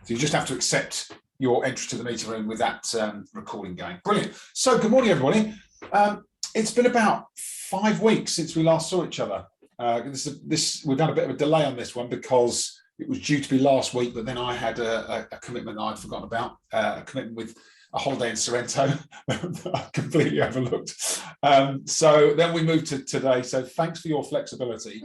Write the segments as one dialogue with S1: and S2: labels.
S1: So you just have to accept your entry to the meeting room with that recording going. Brilliant. So good morning, everybody. It's been about 5 weeks since we last saw each other. We've had a bit of a delay on this one because it was due to be last week, but then I had a commitment that I'd forgotten about, a commitment with a holiday in Sorrento that I completely overlooked. So then we moved to today. So thanks for your flexibility.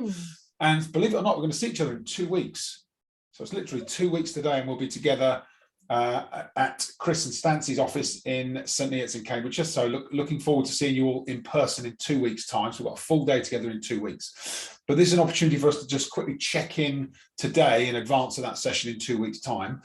S1: And believe it or not, we're going to see each other in 2 weeks. So it's literally 2 weeks today, and we'll be together at Chris and Stancy's office in St Neots in Cambridge. So looking forward to seeing you all in person in 2 weeks' time. So we've got a full day together in 2 weeks. But this is an opportunity for us to just quickly check in today in advance of that session in 2 weeks' time.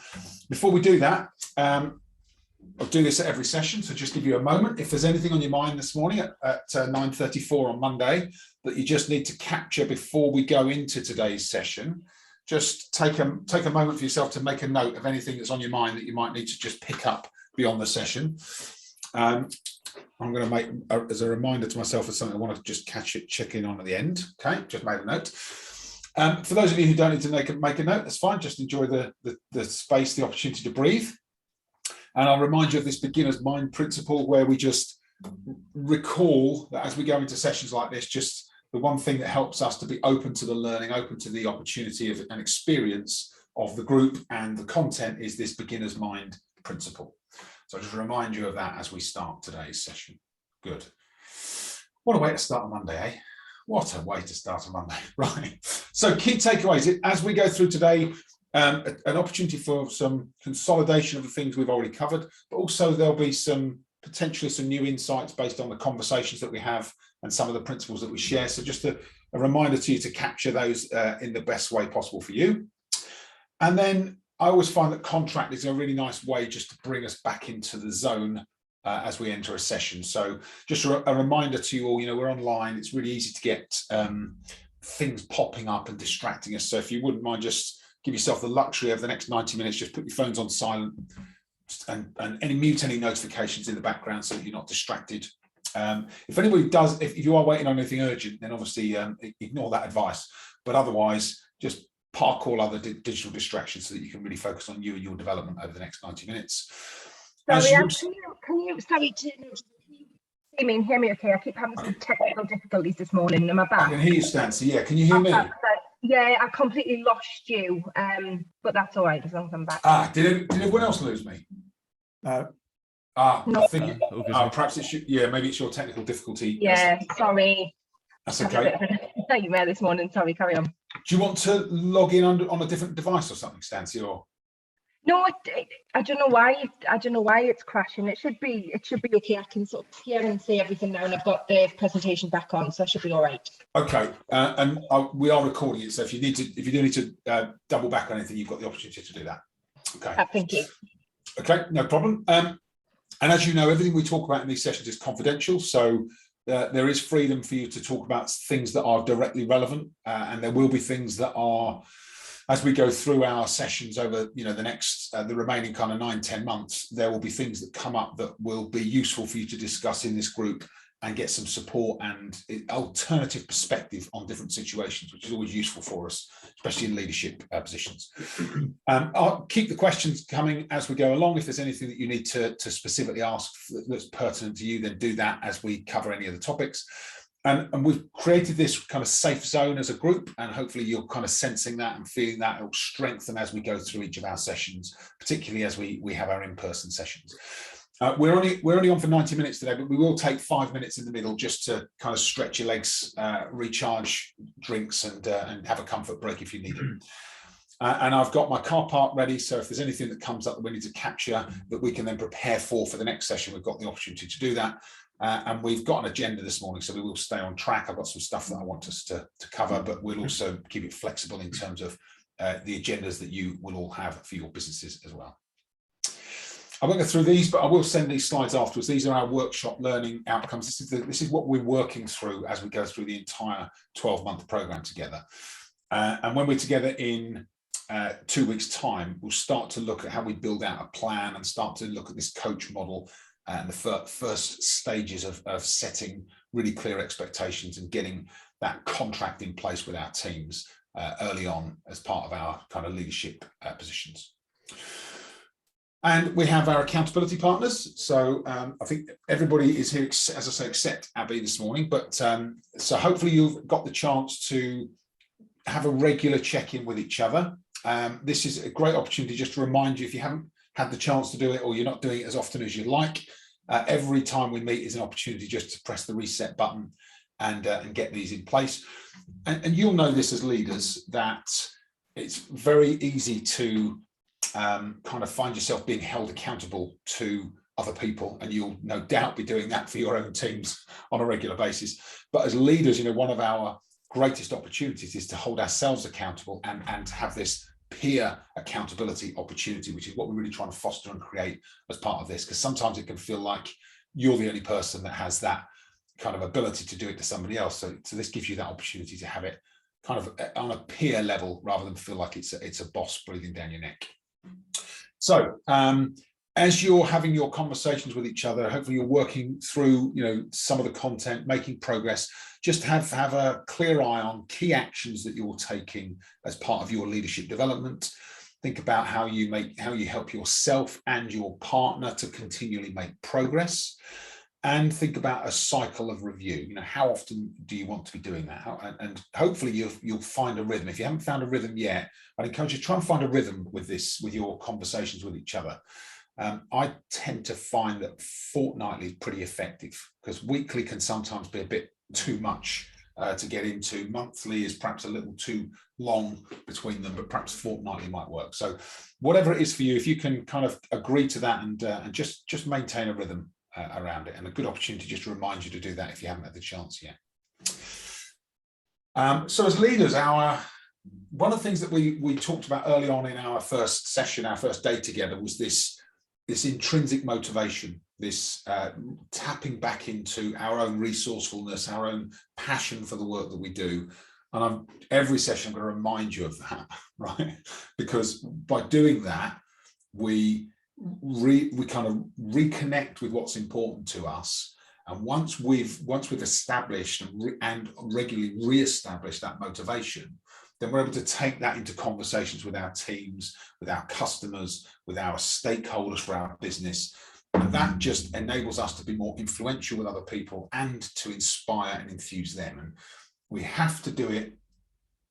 S1: Before we do that, I'll do this at every session, so just give you a moment. If there's anything on your mind this morning at 9:34 on Monday that you just need to capture before we go into today's session, just take a moment for yourself to make a note of anything that's on your mind that you might need to just pick up beyond the session. I'm going to make, as a reminder to myself, of something I want to just check in on at the end. Okay, just made a note. For those of you who don't need to make a note, that's fine. Just enjoy the space, the opportunity to breathe. And I'll remind you of this beginner's mind principle, where we just recall that as we go into sessions like this, just the one thing that helps us to be open to the learning, open to the opportunity of an experience of the group and the content is this beginner's mind principle. So I'll just remind you of that as we start today's session. Good. What a way to start on Monday, eh? What a way to start on Monday, right? So key takeaways, as we go through today, an opportunity for some consolidation of the things we've already covered, but also there'll be potentially some new insights based on the conversations that we have and some of the principles that we share. So just a reminder to you to capture those in the best way possible for you. And then I always find that contract is a really nice way just to bring us back into the zone as we enter a session. So just a reminder to you all, we're online. It's really easy to get things popping up and distracting us. So if you wouldn't mind, just give yourself the luxury of the next 90 minutes, just put your phones on silent and mute any notifications in the background so that you're not distracted. If anybody does, if you are waiting on anything urgent, then obviously ignore that advice. But otherwise, just park all other digital distractions so that you can really focus on you and your development over the next 90 minutes.
S2: Sorry, can you hear me and hear me okay? I keep having some technical difficulties this morning. Am I back?
S1: I can hear you, Stancy. Yeah, can you hear me?
S2: Yeah, I completely lost you, but that's all right as long as I'm back.
S1: Did everyone else lose me?
S2: No.
S1: I think perhaps maybe it's your technical difficulty.
S2: Yeah, sorry.
S1: That's okay.
S2: A bit of a nightmare this morning. Sorry, carry on.
S1: Do you want to log in on a different device or something, Stancy? Or
S2: no, I don't know why. I don't know why it's crashing. It should be okay. I can sort of hear and see everything now, and I've got the presentation back on, so I should be all right.
S1: Okay, and we are recording it, so if you do need to double back on anything, you've got the opportunity to do that. Okay.
S2: Thank you.
S1: Okay, no problem. And as you know, everything we talk about in these sessions is confidential, so there is freedom for you to talk about things that are directly relevant, and there will be things that are, as we go through our sessions over, the remaining kind of 9-10 months, there will be things that come up that will be useful for you to discuss in this group and get some support and alternative perspective on different situations, which is always useful for us, especially in leadership positions. I'll keep the questions coming as we go along. If there's anything that you need to specifically ask that's pertinent to you, then do that as we cover any of the topics. And we've created this kind of safe zone as a group, and hopefully you're kind of sensing that and feeling that. It will strengthen as we go through each of our sessions, particularly as we have our in-person sessions. We're only on for 90 minutes today, but we will take 5 minutes in the middle just to kind of stretch your legs, recharge drinks, and have a comfort break if you need it. And I've got my car park ready, so if there's anything that comes up that we need to capture that we can then prepare for the next session, we've got the opportunity to do that. And we've got an agenda this morning, so we will stay on track. I've got some stuff that I want us to cover, but we'll also keep it flexible in terms of the agendas that you will all have for your businesses as well. I won't go through these, but I will send these slides afterwards. These are our workshop learning outcomes. This is what we're working through as we go through the entire 12-month program together. And when we're together in 2 weeks' time, we'll start to look at how we build out a plan and start to look at this coach model and the first stages of setting really clear expectations and getting that contract in place with our teams early on as part of our kind of leadership positions. And we have our accountability partners. So I think everybody is here, as I say, except Abby this morning. But so hopefully you've got the chance to have a regular check-in with each other. This is a great opportunity just to remind you, if you haven't had the chance to do it or you're not doing it as often as you'd like, every time we meet is an opportunity just to press the reset button and get these in place. And you'll know this as leaders, that it's very easy to kind of find yourself being held accountable to other people, and you'll no doubt be doing that for your own teams on a regular basis. But as leaders, you know, one of our greatest opportunities is to hold ourselves accountable and have this peer accountability opportunity, which is what we're really trying to foster and create as part of this, because sometimes it can feel like you're the only person that has that kind of ability to do it to somebody else. So this gives you that opportunity to have it kind of on a peer level rather than feel like it's a boss breathing down your neck. So as you're having your conversations with each other, hopefully you're working through, you know, some of the content, making progress. Just have a clear eye on key actions that you're taking as part of your leadership development. Think about how you help yourself and your partner to continually make progress. And think about a cycle of review. You know, how often do you want to be doing that? And hopefully you'll find a rhythm. If you haven't found a rhythm yet, I'd encourage you to try and find a rhythm with your conversations with each other. I tend to find that fortnightly is pretty effective, because weekly can sometimes be a bit too much to get into. Monthly is perhaps a little too long between them, but perhaps fortnightly might work. So whatever it is for you, if you can kind of agree to that and just maintain a rhythm around it, and a good opportunity just to remind you to do that if you haven't had the chance yet. So as leaders, one of the things that we talked about early on in our first session, our first day together, was this intrinsic motivation, this tapping back into our own resourcefulness, our own passion for the work that we do. And every session I'm going to remind you of that, right? Because by doing that, we kind of reconnect with what's important to us. And once we've established and regularly re-established that motivation, then we're able to take that into conversations with our teams, with our customers, with our stakeholders for our business. And that just enables us to be more influential with other people and to inspire and enthuse them. And we have to do it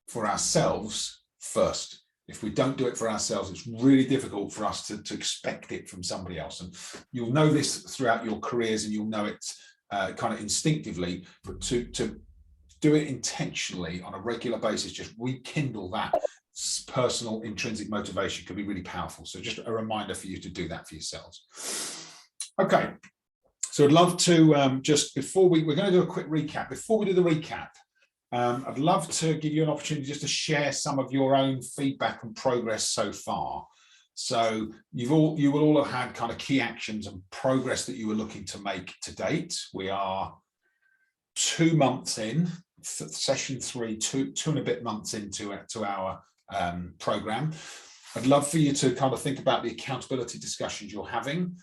S1: for ourselves first. If we don't do it for ourselves, it's really difficult for us to expect it from somebody else. And you'll know this throughout your careers, and you'll know it kind of instinctively, but to do it intentionally on a regular basis, just rekindle that personal intrinsic motivation, can be really powerful. So just a reminder for you to do that for yourselves. Okay, so I'd love to just before we're going to do a quick recap. Before we do the recap, I'd love to give you an opportunity just to share some of your own feedback and progress so far. So you will all have had kind of key actions and progress that you were looking to make to date. We are 2 months in, session 3, two and a bit months into our program. I'd love for you to kind of think about the accountability discussions you're having,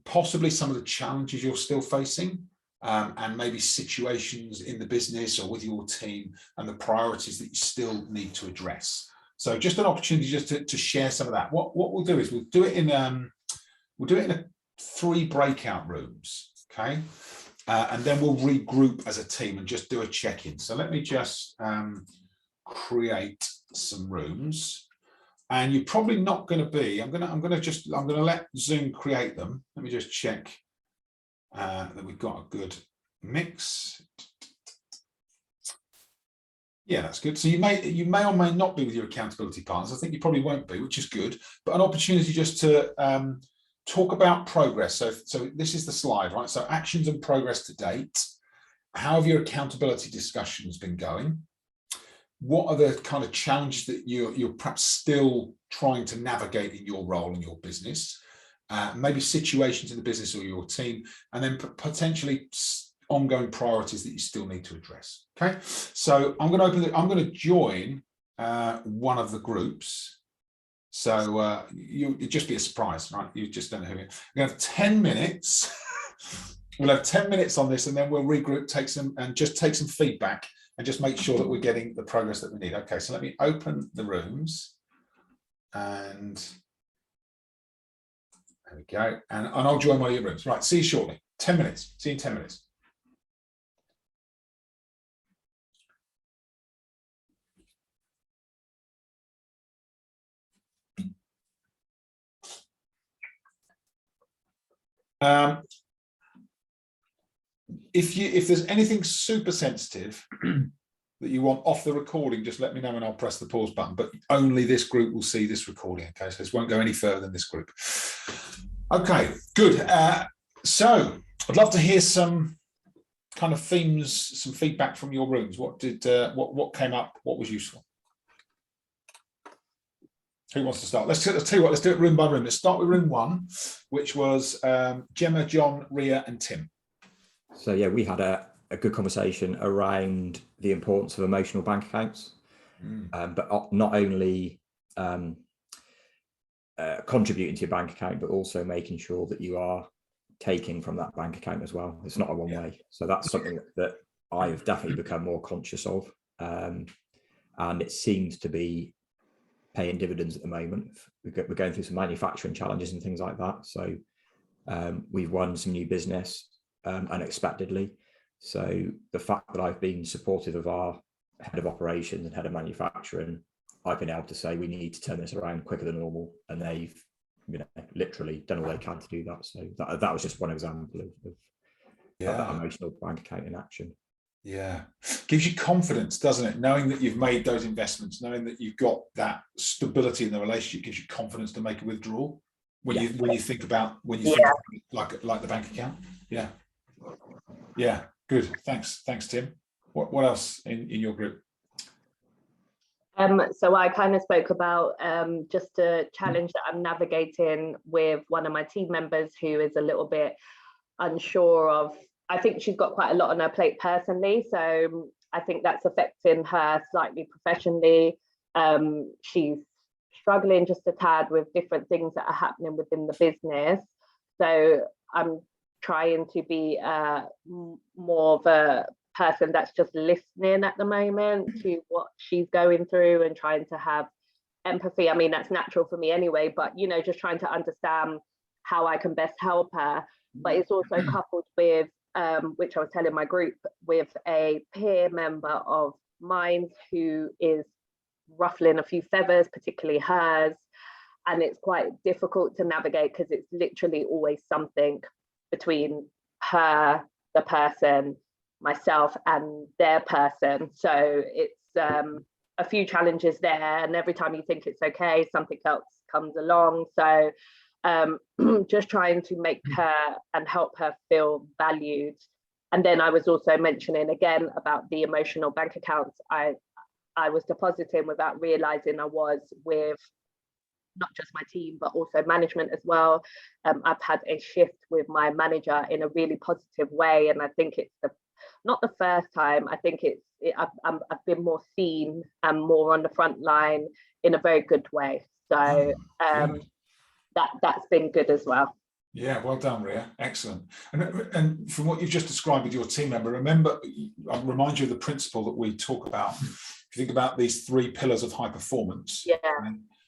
S1: possibly some of the challenges you're still facing, and maybe situations in the business or with your team and the priorities that you still need to address. So just an opportunity just to share some of that. What we'll do is we'll do it in 3 breakout rooms, okay? And then we'll regroup as a team and just do a check-in. So let me just create some rooms. And you're probably not going to be. I'm going to let Zoom create them. Let me just check that we've got a good mix. Yeah, that's good. So you may or may not be with your accountability partners. I think you probably won't be, which is good. But an opportunity just to talk about progress. So this is the slide, right? So actions and progress to date. How have your accountability discussions been going? What are the kind of challenges that you're perhaps still trying to navigate in your role in your business? Maybe situations in the business or your team, and then potentially ongoing priorities that you still need to address. Okay, so I'm going to join one of the groups. So it'd just be a surprise, right? You just don't know who. We're going to have 10 minutes. We'll have 10 minutes on this, and then we'll regroup, take some feedback, and just make sure that we're getting the progress that we need. Okay, so let me open the rooms, and There we go. And I'll join one of your rooms. Right, see you shortly. 10 minutes. See you in 10 minutes. If there's anything super sensitive that you want off the recording, just let me know and I'll press the pause button. But only this group will see this recording. Okay, so this won't go any further than this group. Okay, good. So I'd love to hear some kind of themes, some feedback from your rooms. What came up? What was useful? Who wants to start? Let's tell you what. Let's do it room by room. Let's start with room 1, which was Gemma, John, Ria, and Tim.
S3: So yeah, we had a good conversation around the importance of emotional bank accounts, but not only contributing to your bank account, but also making sure that you are taking from that bank account as well. It's not a one way. So that's something that I've definitely become more conscious of, and it seems to be paying dividends at the moment. We're going through some manufacturing challenges and things like that. So we've won some new business unexpectedly. So the fact that I've been supportive of our head of operations and head of manufacturing, I've been able to say we need to turn this around quicker than normal, and they've literally done all they can to do that. So that was just one example of that emotional bank account in action. Yeah,
S1: gives you confidence, doesn't it? Knowing that you've made those investments, knowing that you've got that stability in the relationship, gives you confidence to make a withdrawal when you think about think about like the bank account. Yeah, good. Thanks, Tim. What else in your group?
S4: So I kind of spoke about just a challenge that I'm navigating with one of my team members who is a little bit unsure of. I think she's got quite a lot on her plate personally, so I think that's affecting her slightly professionally. She's struggling just a tad with different things that are happening within the business. So I'm trying to be more of a person that's just listening at the moment to what she's going through and trying to have empathy. I mean, that's natural for me anyway, but just trying to understand how I can best help her. But it's also coupled with which I was telling my group, with a peer member of mine who is ruffling a few feathers, particularly hers, and it's quite difficult to navigate because it's literally always something between her, the person, myself, and their person. So it's a few challenges there, and every time you think it's okay, something else comes along. So just trying to make her and help her feel valued. And then I was also mentioning again about the emotional bank accounts I was depositing without realizing I was, with not just my team but also management as well. I've had a shift with my manager in a really positive way, and I think it's not the first time. I think I've been more seen and more on the front line in a very good way. So that's been good as well.
S1: Yeah, well done, Ria. Excellent. And from what you've just described with your team member, remember, I'll remind you of the principle that we talk about. If you think about these 3 pillars of high performance,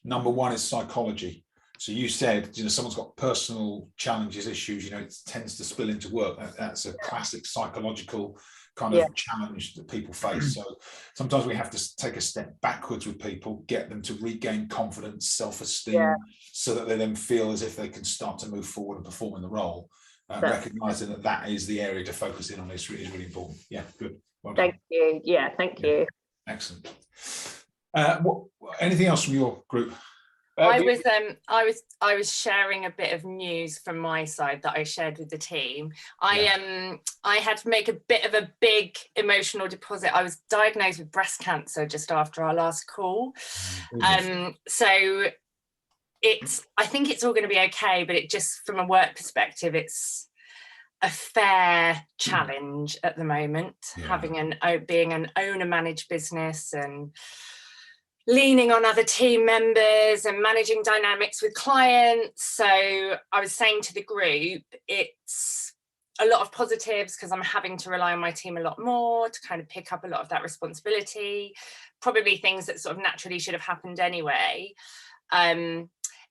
S1: number 1 is psychology. So you said, someone's got personal challenges, issues, it tends to spill into work. That's a classic psychological kind of challenge that people face. So sometimes we have to take a step backwards with people, get them to regain confidence, self-esteem, so that they then feel as if they can start to move forward and perform in the role. Recognizing that is the area to focus in on is really important. Yeah, good. Well done.
S4: Thank you. Yeah, thank you.
S1: Excellent. Anything else from your group?
S5: I was sharing a bit of news from my side that I shared with the team. I had to make a bit of a big emotional deposit. I was diagnosed with breast cancer just after our last call. So I think it's all going to be okay, but it just, from a work perspective, it's a fair challenge at the moment, being an owner managed business and leaning on other team members and managing dynamics with clients. So I was saying to the group, it's a lot of positives because I'm having to rely on my team a lot more to kind of pick up a lot of that responsibility, probably things that sort of naturally should have happened anyway.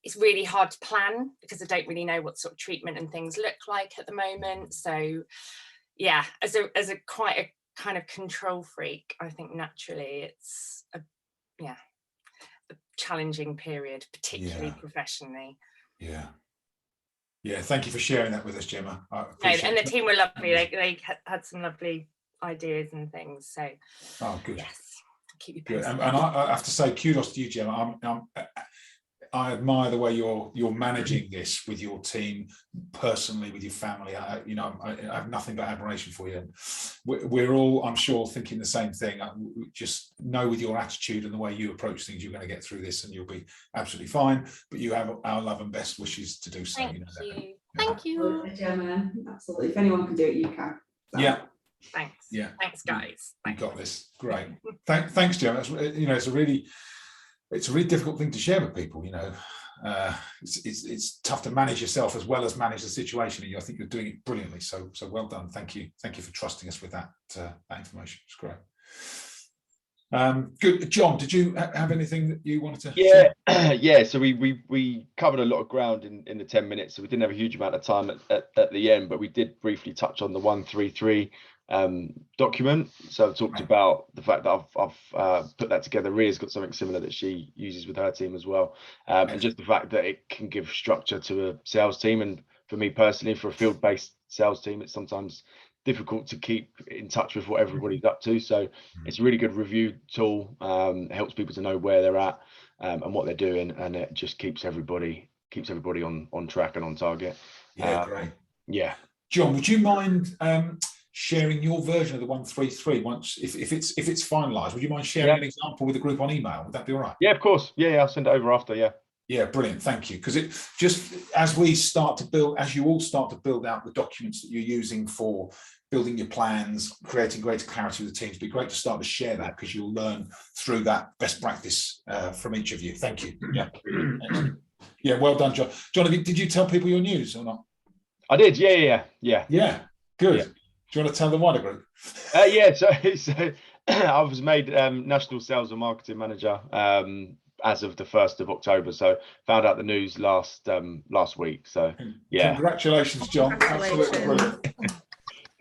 S5: it's really hard to plan because I don't really know what sort of treatment and things look like at the moment. So yeah, as a quite a kind of control freak, I think naturally it's a challenging period, particularly professionally.
S1: Yeah, thank you for sharing that with us, Gemma.
S5: And the team were lovely. They had some lovely ideas and things. So
S1: good.
S5: Yes, keep you
S1: Good.
S5: posted.
S1: And I have to say kudos to you, Gemma. I admire the way you're managing this with your team, personally, with your family. I have nothing but admiration for you. And we're all, I'm sure, thinking the same thing. Just know with your attitude and the way you approach things, you're going to get through this, and you'll be absolutely fine. But you have our love and best wishes to do so.
S5: Thank you.
S1: Yeah.
S5: Thank you.
S6: Gemma, absolutely. If anyone can do it, you can. So.
S1: Yeah.
S5: Thanks.
S1: Yeah.
S5: Thanks, guys.
S1: You got this. Great. Thanks, Gemma. It's a really difficult thing to share with people. It's tough to manage yourself as well as manage the situation. And I think you're doing it brilliantly. So well done. Thank you for trusting us with that information. It's great. Good. John, did you have anything that you wanted to share?
S7: Yeah. So we covered a lot of ground in the 10 minutes. So we didn't have a huge amount of time at the end, but we did briefly touch on the 133 document. So I've talked about the fact that I've put that together. Ria's got something similar that she uses with her team as well, and just the fact that it can give structure to a sales team. And for me personally, for a field-based sales team, it's sometimes difficult to keep in touch with what everybody's up to. So it's a really good review tool. It helps people to know where they're at and what they're doing, and it just keeps everybody on track and on target.
S1: Yeah, great.
S7: Yeah.
S1: John, would you mind sharing your version of the 133 once, if it's finalised? Would you mind sharing an example with the group on email? Would that be all right?
S7: Yeah, of course. Yeah, I'll send it over after. Yeah.
S1: Yeah, brilliant. Thank you. Because it just, as you all start to build out the documents that you're using for building your plans, creating greater clarity with the teams, it'd be great to start to share that, because you'll learn through that best practice from each of you. Thank you. Yeah. Excellent. Yeah, well done, John. John, did you tell people your news or not?
S7: I did. Yeah.
S1: Yeah, good.
S7: Yeah.
S1: Do you want to tell the wider group?
S7: Yeah. So I was made National Sales and Marketing Manager as of the 1st of October. So found out the news last week. So yeah.
S1: Congratulations, John. Absolutely brilliant.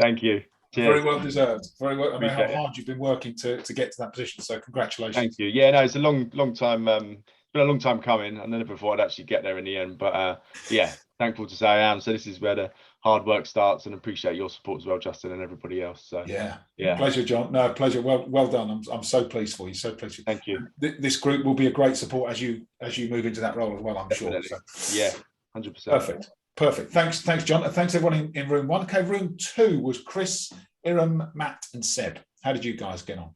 S7: Thank you. Cheers.
S1: Very well deserved. Very well. I know how hard you've been working to get to that position. So congratulations.
S7: Thank you. Yeah, no, it's a long time. It's been a long time coming. I never thought I'd actually get there in the end. But yeah, thankful to say I am. So this is where the hard work starts, and appreciate your support as well, Justin, and everybody else. So yeah.
S1: Pleasure, John. No, pleasure. Well done. I'm so pleased for you. So pleased.
S7: Thank you.
S1: This group will be a great support as you move into that role as well, I'm
S7: Definitely.
S1: sure. So.
S7: Yeah, 100%.
S1: Perfect. Thanks, John. Thanks everyone in room 1. Okay, room 2 was Chris, Iram, Matt, and Seb. How did you guys get on?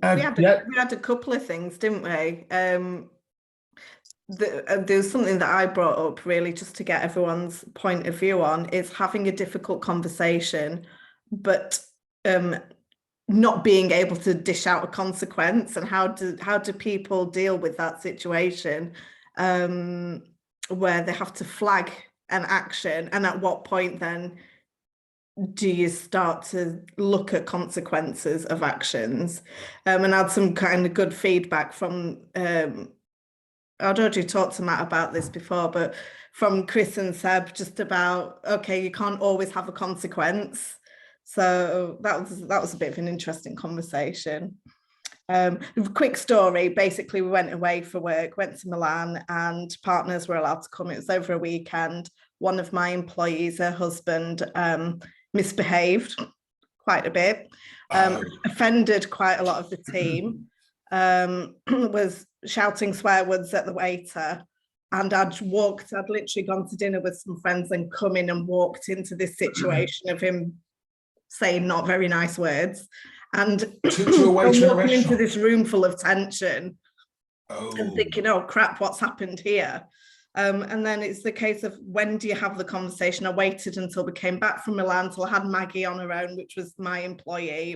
S8: We had a couple of things, didn't we? There was something that I brought up, really, just to get everyone's point of view on, is having a difficult conversation, but not being able to dish out a consequence, and how do people deal with that situation where they have to flag an action, and at what point then do you start to look at consequences of actions? And I had some kind of good feedback from I'd already talked to Matt about this before, but from Chris and Seb, just about, okay, you can't always have a consequence. So that was a bit of an interesting conversation. Quick story, basically we went away for work, went to Milan, and partners were allowed to come. It was over a weekend. One of my employees, her husband, misbehaved quite a bit, offended quite a lot of the team, was shouting swear words at the waiter, and I'd literally gone to dinner with some friends and come in and walked into this situation of him saying not very nice words, and walking into this room full of tension and thinking, oh crap, what's happened here? And then it's the case of, when do you have the conversation? I waited until we came back from Milan, till I had Maggie on her own, which was my employee,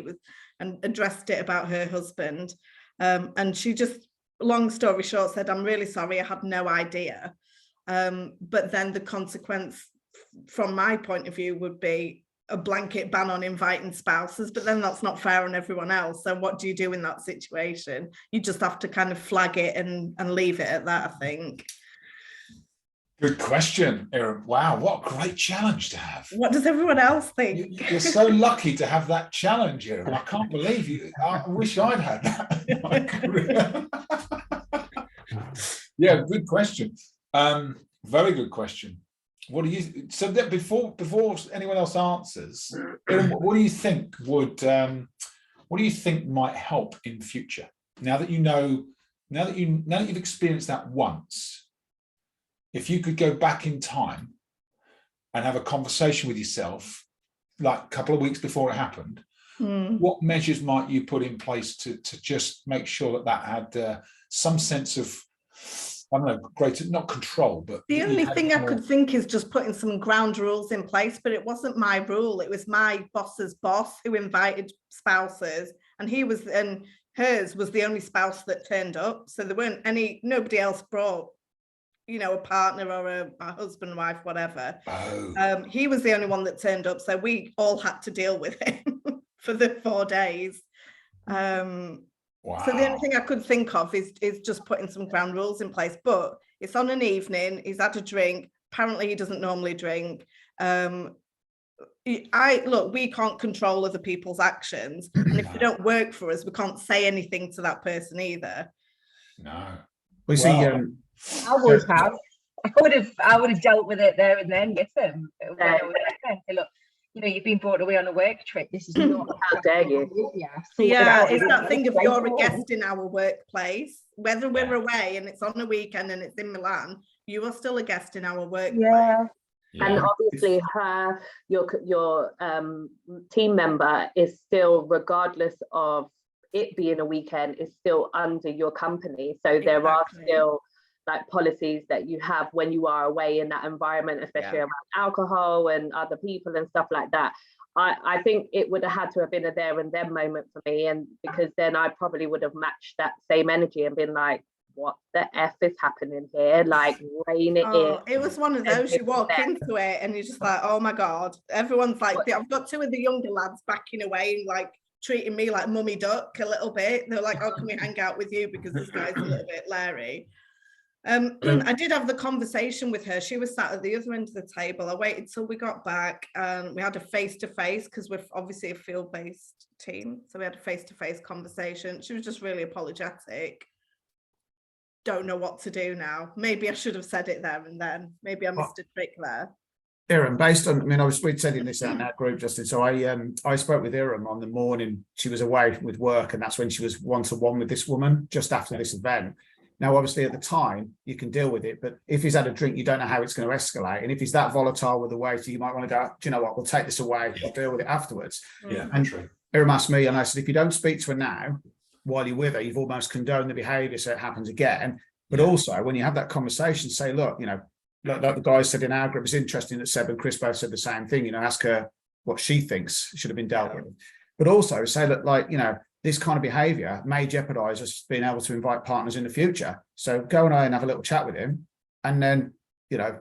S8: and addressed it about her husband. And she just, long story short, said, I'm really sorry, I had no idea. But then the consequence from my point of view would be, a blanket ban on inviting spouses, but then that's not fair on everyone else. So what do you do in that situation? You just have to kind of flag it and leave it at that, I think.
S1: Good question, Erin. Wow, what a great challenge to have.
S8: What does everyone else think?
S1: You're so lucky to have that challenge, Erin. I can't believe you. I wish I'd had that in my career. Yeah, good question. Very good question. What do you? So that before anyone else answers, Erin, what do you think would? What do you think might help in future? Now that you know, now that you've experienced that once. If you could go back in time and have a conversation with yourself, like a couple of weeks before it happened, what measures might you put in place to just make sure that had some sense of, I don't know, greater, not control, but
S8: the only thing I could think is just putting some ground rules in place, but it wasn't my rule. It was my boss's boss who invited spouses, and hers was the only spouse that turned up. So there weren't nobody else brought, you know, a partner or a husband, wife, whatever. He was the only one that turned up, so we all had to deal with him for the 4 days. Wow. So the only thing I could think of is just putting some ground rules in place, but it's on an evening, he's had a drink, apparently he doesn't normally drink. Look, we can't control other people's actions, and if they don't work for us, we can't say anything to that person either.
S1: No.
S2: We see I would have. I would have dealt with it there and then with him. Look, you know, you've been brought away on a work trip. This is not
S4: how dare you?
S8: Yeah, it's that thing of you're a guest in our workplace, whether we're away and it's on a weekend and it's in Milan, you are still a guest in our workplace.
S4: Yeah. And obviously your team member is still, regardless of it being a weekend, is still under your company. So there are still like policies that you have when you are away in that environment, especially around alcohol and other people and stuff like that. I think it would have had to have been a there and then moment for me, and because then I probably would have matched that same energy and been like, what the F is happening here? Like, rein it in.
S8: It was one of those, you walk into it and you're just like, oh my God. Everyone's like, I've got two of the younger lads backing away, like treating me like mummy duck a little bit. They're like, oh, can we hang out with you because this guy's a little bit Larry. I did have the conversation with her. She was sat at the other end of the table. I waited till we got back and we had a face-to-face, because we're obviously a field-based team. So we had a face-to-face conversation. She was just really apologetic. Don't know what to do now. Maybe I should have said it there and then. Maybe I missed a trick there.
S9: Erin, based on, I mean, we'd sending this out in that group, Justin. So I spoke with Erin on the morning she was away with work, and that's when she was one-to-one with this woman just after this event. Now, obviously, at the time, you can deal with it, but if he's had a drink, you don't know how it's going to escalate. And if he's that volatile with the waiter, you might want to go, do you know what, we'll take this away, we'll deal with it afterwards.
S1: Yeah,
S9: and
S1: true.
S9: Erin asked me, and I said, if you don't speak to her now, while you're with her, you've almost condoned the behaviour so it happens again. But also, when you have that conversation, say, look, you know, like the guys said in our group, it's interesting that Seb and Chris both said the same thing, you know, ask her what she thinks should have been dealt with. But also say that, like, you know, this kind of behaviour may jeopardise us being able to invite partners in the future. So go and have a little chat with him. And then, you know,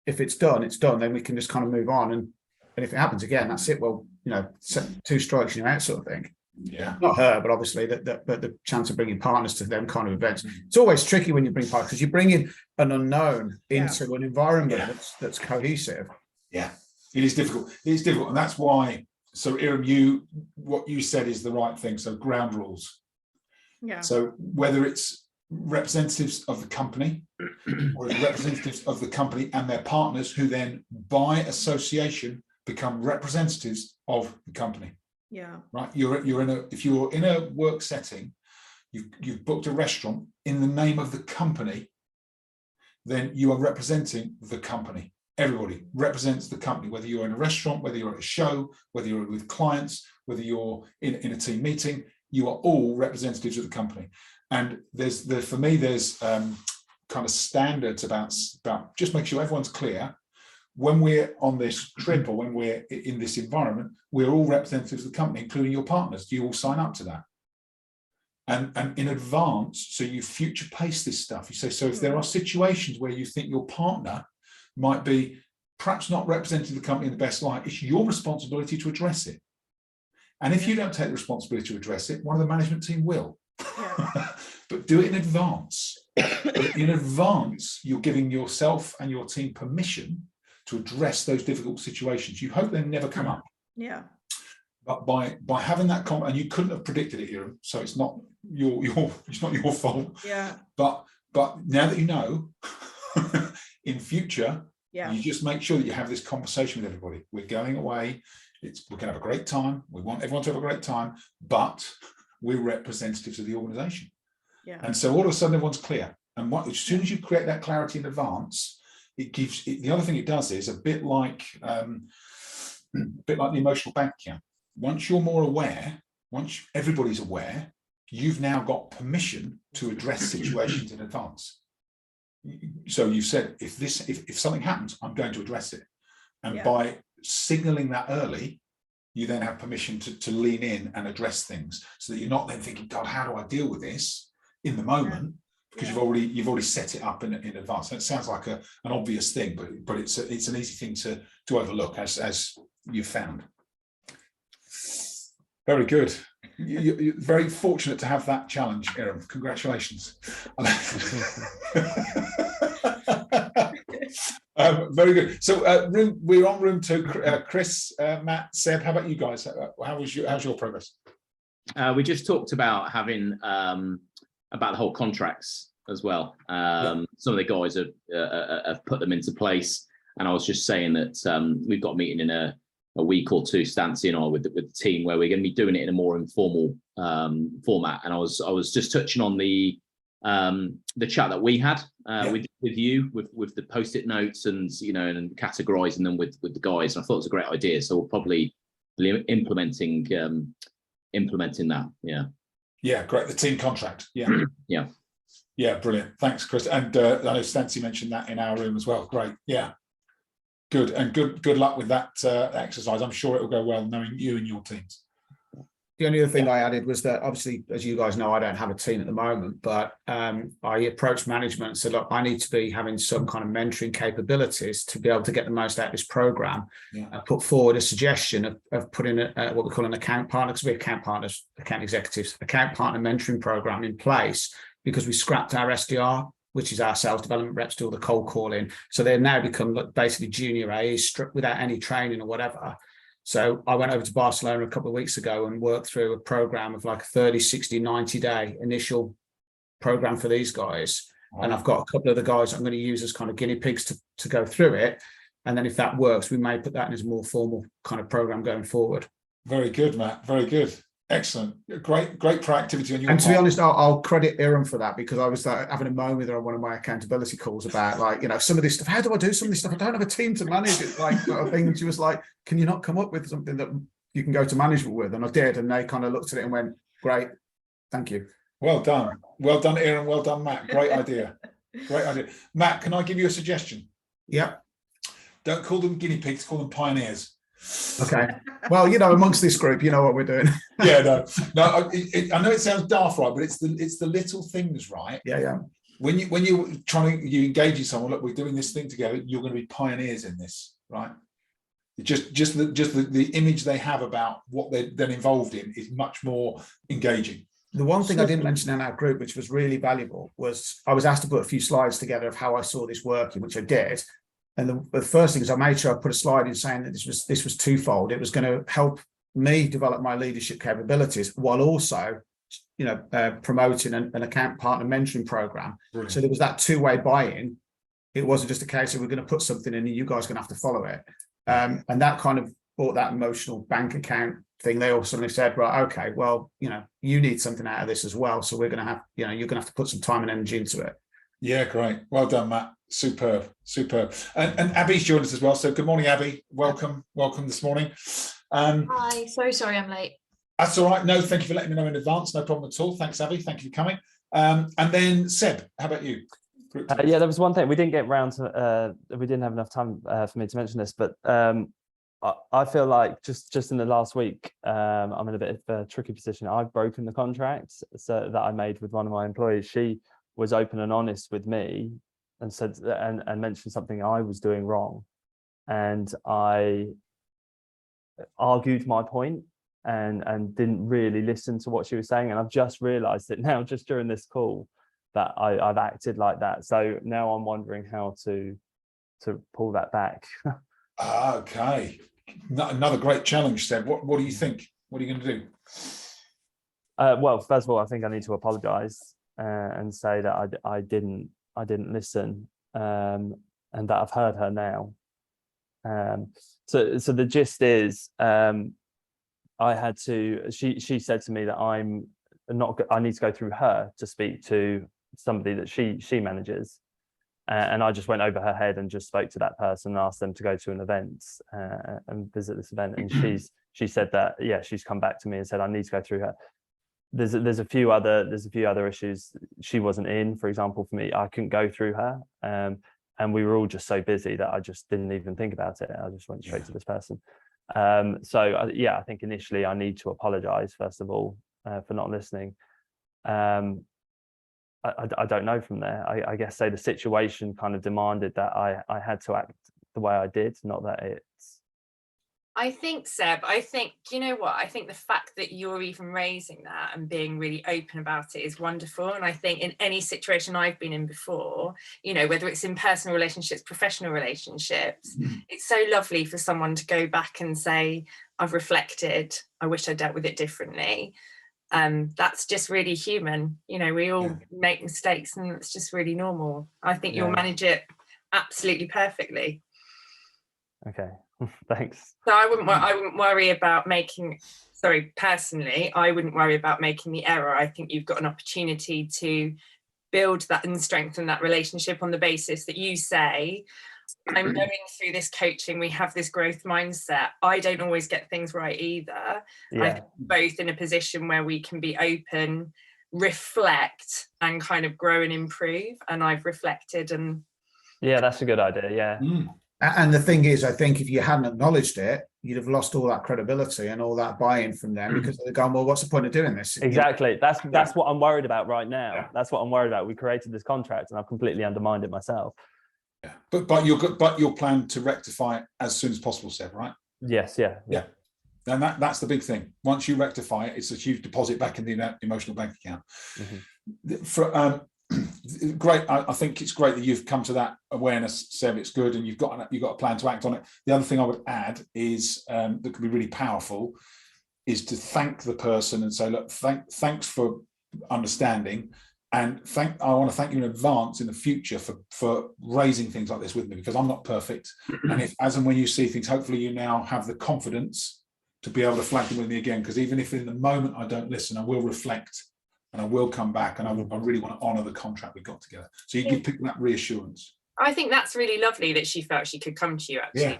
S9: if it's done, then we can just kind of move on. And if it happens again, that's it. Well, you know, 2 strikes and you're out, sort of thing.
S1: Yeah.
S9: Not her, but obviously but the chance of bringing partners to them kind of events. It's always tricky when you bring partners, because you bring in an unknown into an environment that's cohesive.
S1: Yeah, it is difficult. It is difficult. And that's why, so Erin, what you said is the right thing. So ground rules.
S8: Yeah.
S1: So whether it's representatives of the company or it's representatives of the company and their partners, who then by association become representatives of the company.
S8: Yeah.
S1: Right. If you're in a work setting, you've booked a restaurant in the name of the company, then you are representing the company. Everybody represents the company, whether you're in a restaurant, whether you're at a show, whether you're with clients, whether you're in a team meeting, you are all representatives of the company. And for me, there's kind of standards about just make sure everyone's clear. When we're on this trip or when we're in this environment, we're all representatives of the company, including your partners. Do you all sign up to that? And in advance, so you future pace this stuff. You say, so if there are situations where you think your partner might be perhaps not representing the company in the best light, it's your responsibility to address it. And if you don't take the responsibility to address it, one of the management team will.
S8: Yeah.
S1: But do it in advance. In advance, you're giving yourself and your team permission to address those difficult situations. You hope they never come up.
S8: Yeah.
S1: But by having that and you couldn't have predicted it, Iram, so it's not it's not your fault.
S8: Yeah.
S1: But now that you know, in future,
S8: Yeah.
S1: you just make sure that you have this conversation with everybody. We're going away. We're going to have a great time. We want everyone to have a great time, but we're representatives of the organisation.
S8: Yeah.
S1: And so all of a sudden, everyone's clear. And as soon as you create that clarity in advance, it gives. The other thing it does is a bit like the emotional bank account. Once you're more aware, once everybody's aware, you've now got permission to address situations in advance. So you said, if something happens, I'm going to address it. And by signaling that early, you then have permission to lean in and address things, so that you're not then thinking, God, how do I deal with this in the moment? Because you've already set it up in advance. And it sounds like an obvious thing, but it's an easy thing to overlook, as you've found. Very good. You're very fortunate to have that challenge, Iram. Congratulations. Very good. So we're on room 2. Chris, Matt, Seb, how about you guys? How's your progress?
S10: We just talked about having about the whole contracts as well. Some of the guys have put them into place, and I was just saying that we've got a meeting in a week or two, Stancy and I, with the team, where we're going to be doing it in a more informal format. And I was just touching on the chat that we had with you, with the post-it notes, and and categorizing them with the guys. And I thought it was a great idea. So we'll probably be implementing that.
S1: Yeah, great. The team contract. Yeah, brilliant. Thanks, Chris. And I know Stancy mentioned that in our room as well. Great. Yeah. Good. And good luck with that exercise. I'm sure it will go well, knowing you and your teams.
S9: The only other thing I added was that, obviously, as you guys know, I don't have a team at the moment, but I approached management and said, look, I need to be having some kind of mentoring capabilities to be able to get the most out of this program. I put forward a suggestion of putting what we call an account partner, because we're account partners, account executives, account partner mentoring program in place, because we scrapped our SDR, which is our sales development reps, do all the cold calling. So they've now become basically junior A's without any training or whatever. So I went over to Barcelona a couple of weeks ago and worked through a program of like a 30, 60, 90-day initial program for these guys. Wow. And I've got a couple of the guys I'm going to use as kind of guinea pigs to go through it. And then if that works, we may put that in as a more formal kind of program going forward.
S1: Very good, Matt. Very good. Excellent. Great proactivity on your part.
S9: And to be honest, I'll credit Iram for that, because I was having a moan with her on one of my accountability calls about, like, some of this stuff. How do I do some of this stuff? I don't have a team to manage it, like, sort of thing. And she was like, can you not come up with something that you can go to management with? And I did. And they kind of looked at it and went, great. Thank you.
S1: Well done. Well done, Iram. Well done, Matt. Great idea. Great idea. Matt, can I give you a suggestion?
S9: Yeah.
S1: Don't call them guinea pigs, call them pioneers.
S9: Okay. Well, amongst this group, you know what we're doing.
S1: Yeah, no. I know it sounds daft, right? But it's the little things, right?
S9: Yeah.
S1: When you're you engage in someone, look, we're doing this thing together. You're going to be pioneers in this, right? Just the image they have about what they're then involved in is much more engaging.
S9: The one thing I didn't mention in our group, which was really valuable, was I was asked to put a few slides together of how I saw this working, which I did. And the first thing is I made sure I put a slide in saying that this was twofold. It was going to help me develop my leadership capabilities while also, promoting an account partner mentoring program. Brilliant. So there was that two-way buy-in. It wasn't just a case of we're going to put something in and you guys are going to have to follow it. And that kind of brought that emotional bank account thing. They all suddenly said, right, okay, well, you need something out of this as well. So we're going to have, you're going to have to put some time and energy into it.
S1: Yeah, great. Well done, Matt. Superb. And Abby's joined us as well. So good morning, Abby. Welcome this morning.
S11: Hi, so sorry I'm late.
S1: That's all right. No, thank you for letting me know in advance. No problem at all. Thanks, Abby. Thank you for coming. And then Seb, how about you?
S12: Yeah, there was one thing we didn't get round to. We didn't have enough time for me to mention this, but I feel like just in the last week, I'm in a bit of a tricky position. I've broken the contract that I made with one of my employees. She was open and honest with me and said and mentioned something I was doing wrong, and I argued my point and didn't really listen to what she was saying. And I've just realized it now, just during this call, that I've acted like that. So now I'm wondering how to pull that back.
S1: Okay. Another great challenge, Seb. What do you think? What are you going to do?
S12: Well, first of all, I think I need to apologize and say that I didn't listen, and that I've heard her now. So the gist is, I had to. She said to me that I need to go through her to speak to somebody that she manages, and I just went over her head and just spoke to that person and asked them to go to an event and visit this event. And she said that, yeah, she's come back to me and said I need to go through her. There's a few other issues. She wasn't in, for example, for me. I couldn't go through her, and we were all just so busy that I just didn't even think about it. I just went straight to this person. So yeah, I think initially I need to apologize first of all for not listening. I don't know from there. I guess say the situation kind of demanded that I had to act the way I did, not that it's.
S5: I think, Seb, you know what? I think the fact that you're even raising that and being really open about it is wonderful. And I think in any situation I've been in before, you know, whether it's in personal relationships, professional relationships, it's so lovely for someone to go back and say, I've reflected, I wish I dealt with it differently. That's just really human. You know, we all make mistakes and it's just really normal. I think you'll manage it absolutely perfectly.
S12: Okay. Thanks.
S5: So I wouldn't worry about personally, I wouldn't worry about making the error. I think you've got an opportunity to build that and strengthen that relationship on the basis that you say, I'm going through this coaching, we have this growth mindset. I don't always get things right either. I'm both in a position where we can be open, reflect, and kind of grow and improve. And I've reflected and... Yeah,
S12: that's a good idea, yeah.
S9: And the thing is, I think if you hadn't acknowledged it, you'd have lost all that credibility and all that buy-in from them because they're going, well, what's the point of doing this?
S12: Exactly. That's what I'm worried about right now. Yeah. That's what I'm worried about. We created this contract and I've completely undermined it myself.
S1: Yeah. But your plan to rectify it as soon as possible, Seb, right?
S12: Yes, yeah.
S1: And that's the big thing. Once you rectify it, it's a huge deposit back in the emotional bank account. Great. I think it's great that you've come to that awareness, Seb. It's good, and you've got a plan to act on it. The other thing I would add is that could be really powerful is to thank the person and say, look, thanks for understanding, and I want to thank you in advance in the future for raising things like this with me, because I'm not perfect. And if as and when you see things, hopefully you now have the confidence to be able to flag them with me again, because even if in the moment I don't listen, I will reflect. And I will come back, and I really want to honour the contract we got together. So you give people that reassurance.
S5: I think that's really lovely that she felt she could come to you actually. Yeah.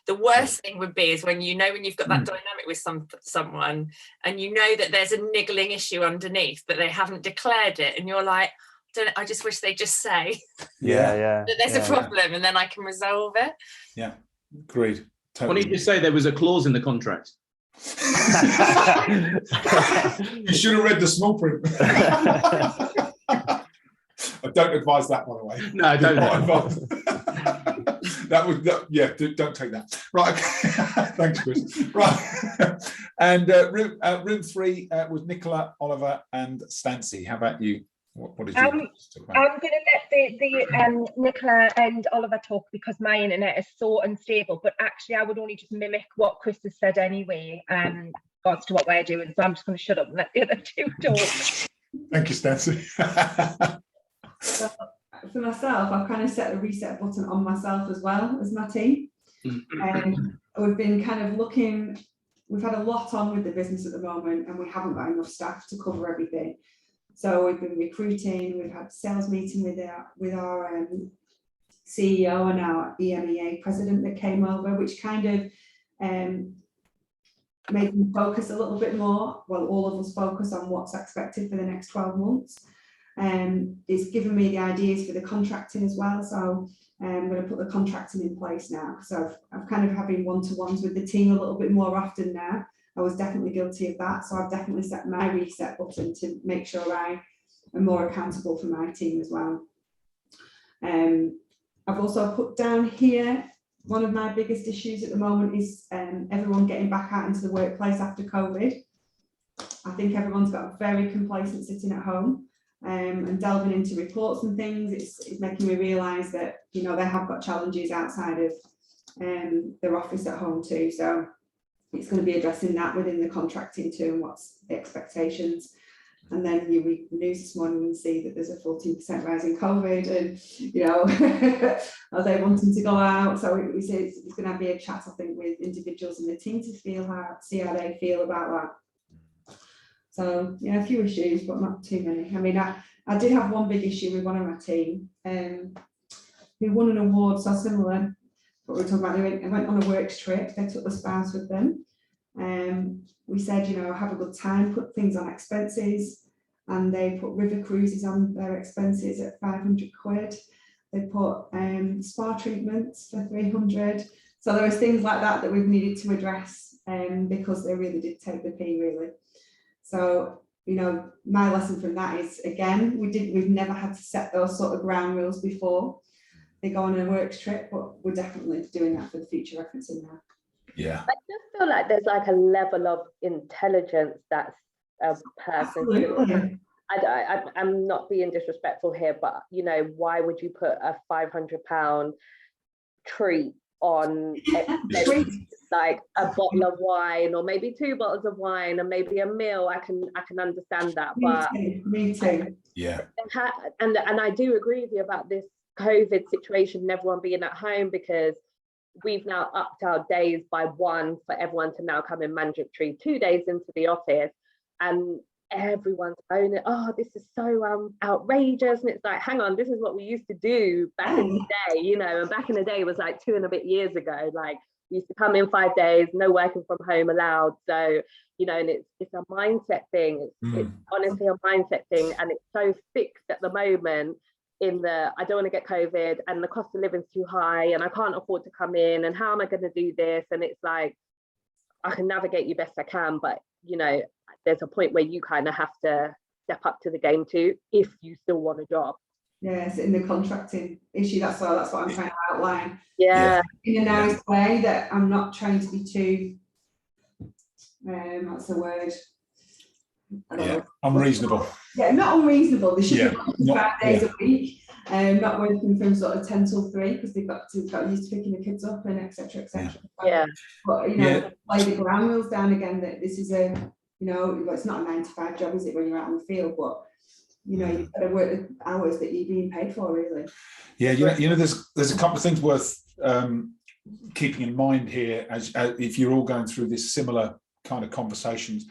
S5: The worst thing would be is when you've got that dynamic with someone, and you know that there's a niggling issue underneath, but they haven't declared it, and you're like, I just wish they'd just say that there's a problem, and then I can resolve it.
S1: Yeah, agreed. Totally.
S10: Why don't you just say there was a clause in the contract?
S1: You should have read the small print. I don't advise that, by the way.
S10: No, I don't advise.
S1: Don't take that. Right. Okay. Thanks, Chris. Right. And room 3 was Nicola, Oliver, and Stancy. How about you? What did you talk about?
S2: I'm going to let the Nicola and Oliver talk because my internet is so unstable. But actually, I would only just mimic what Chris has said anyway, regards to what we're doing. So I'm just going to shut up and let the other two talk.
S1: Thank you, Stancy.
S6: So, for myself, I've kind of set the reset button on myself as well as my team. We've been kind of looking. We've had a lot on with the business at the moment, and we haven't got enough staff to cover everything. So we've been recruiting, we've had a sales meeting with our CEO and our EMEA president that came over, which kind of made them focus a little bit more. Well, all of us focus on what's expected for the next 12 months. It's given me the ideas for the contracting as well. So I'm going to put the contracting in place now. So I'm kind of having one-to-ones with the team a little bit more often now. I was definitely guilty of that. So I've definitely set my reset button to make sure I am more accountable for my team as well. I've also put down here one of my biggest issues at the moment is everyone getting back out into the workplace after COVID. I think everyone's got very complacent sitting at home and delving into reports and things. It's making me realise that, you know, they have got challenges outside of their office at home too. So it's going to be addressing that within the contracting too, and what's the expectations. And then you read the news this morning and see that there's a 14% rise in COVID, and, you know, are they wanting to go out? So it's going to be a chat, I think, with individuals in the team to see how they feel about that. So yeah, a few issues, but not too many. I mean, I did have one big issue with one of my team who won an award so similar. What we're talking about, they went on a works trip. They took the spouse with them. We said, you know, have a good time, put things on expenses, and they put river cruises on their expenses at 500 quid. They put spa treatments for 300. So there was things like that we've needed to address because they really did take the pee, really. So, you know, my lesson from that is, again, we've never had to set those sort of ground rules before. They go on a works trip, but we're definitely doing that for the future referencing now.
S1: Yeah.
S4: I just feel like there's like a level of intelligence that's a person. I'm not being disrespectful here, but, you know, why would you put a £500 treat on like a bottle of wine, or maybe 2 bottles of wine, and maybe a meal? I can understand that, but
S6: me too.
S1: Yeah.
S4: And I do agree with you about this COVID situation and everyone being at home, because we've now upped our days by 1 for everyone to now come in mandatory 2 days into the office, and everyone's owning, oh, this is so outrageous. And it's like, hang on, this is what we used to do back in the day, you know, and back in the day was like 2 and a bit years ago. Like, we used to come in 5 days, no working from home allowed. So, you know, and it's a mindset thing. It's honestly a mindset thing, and it's so fixed at the moment in the, I don't want to get COVID, and the cost of living is too high, and I can't afford to come in, and how am I going to do this? And it's like, I can navigate you best I can, but, you know, there's a point where you kind of have to step up to the game too, if you still want a job.
S6: Yes, in the contracting issue, that's what I'm trying to outline.
S4: Yeah.
S6: In a nice way, that I'm not trying to be too, what's the word?
S1: Unreasonable.
S6: Yeah, not unreasonable. They should be working 5 days a week, not working from sort of 10 till 3, because they've got used to picking the kids up and etc. etc.
S4: Yeah.
S6: But, you know, lay the ground rules down again, that this is a, you know, well, it's not a 9 to 5 job, is it, when you're out on the field? But, you know, you've got to work the hours that you're being paid for, really.
S1: Yeah, you know, there's a couple of things worth keeping in mind here as if you're all going through this similar kind of conversations.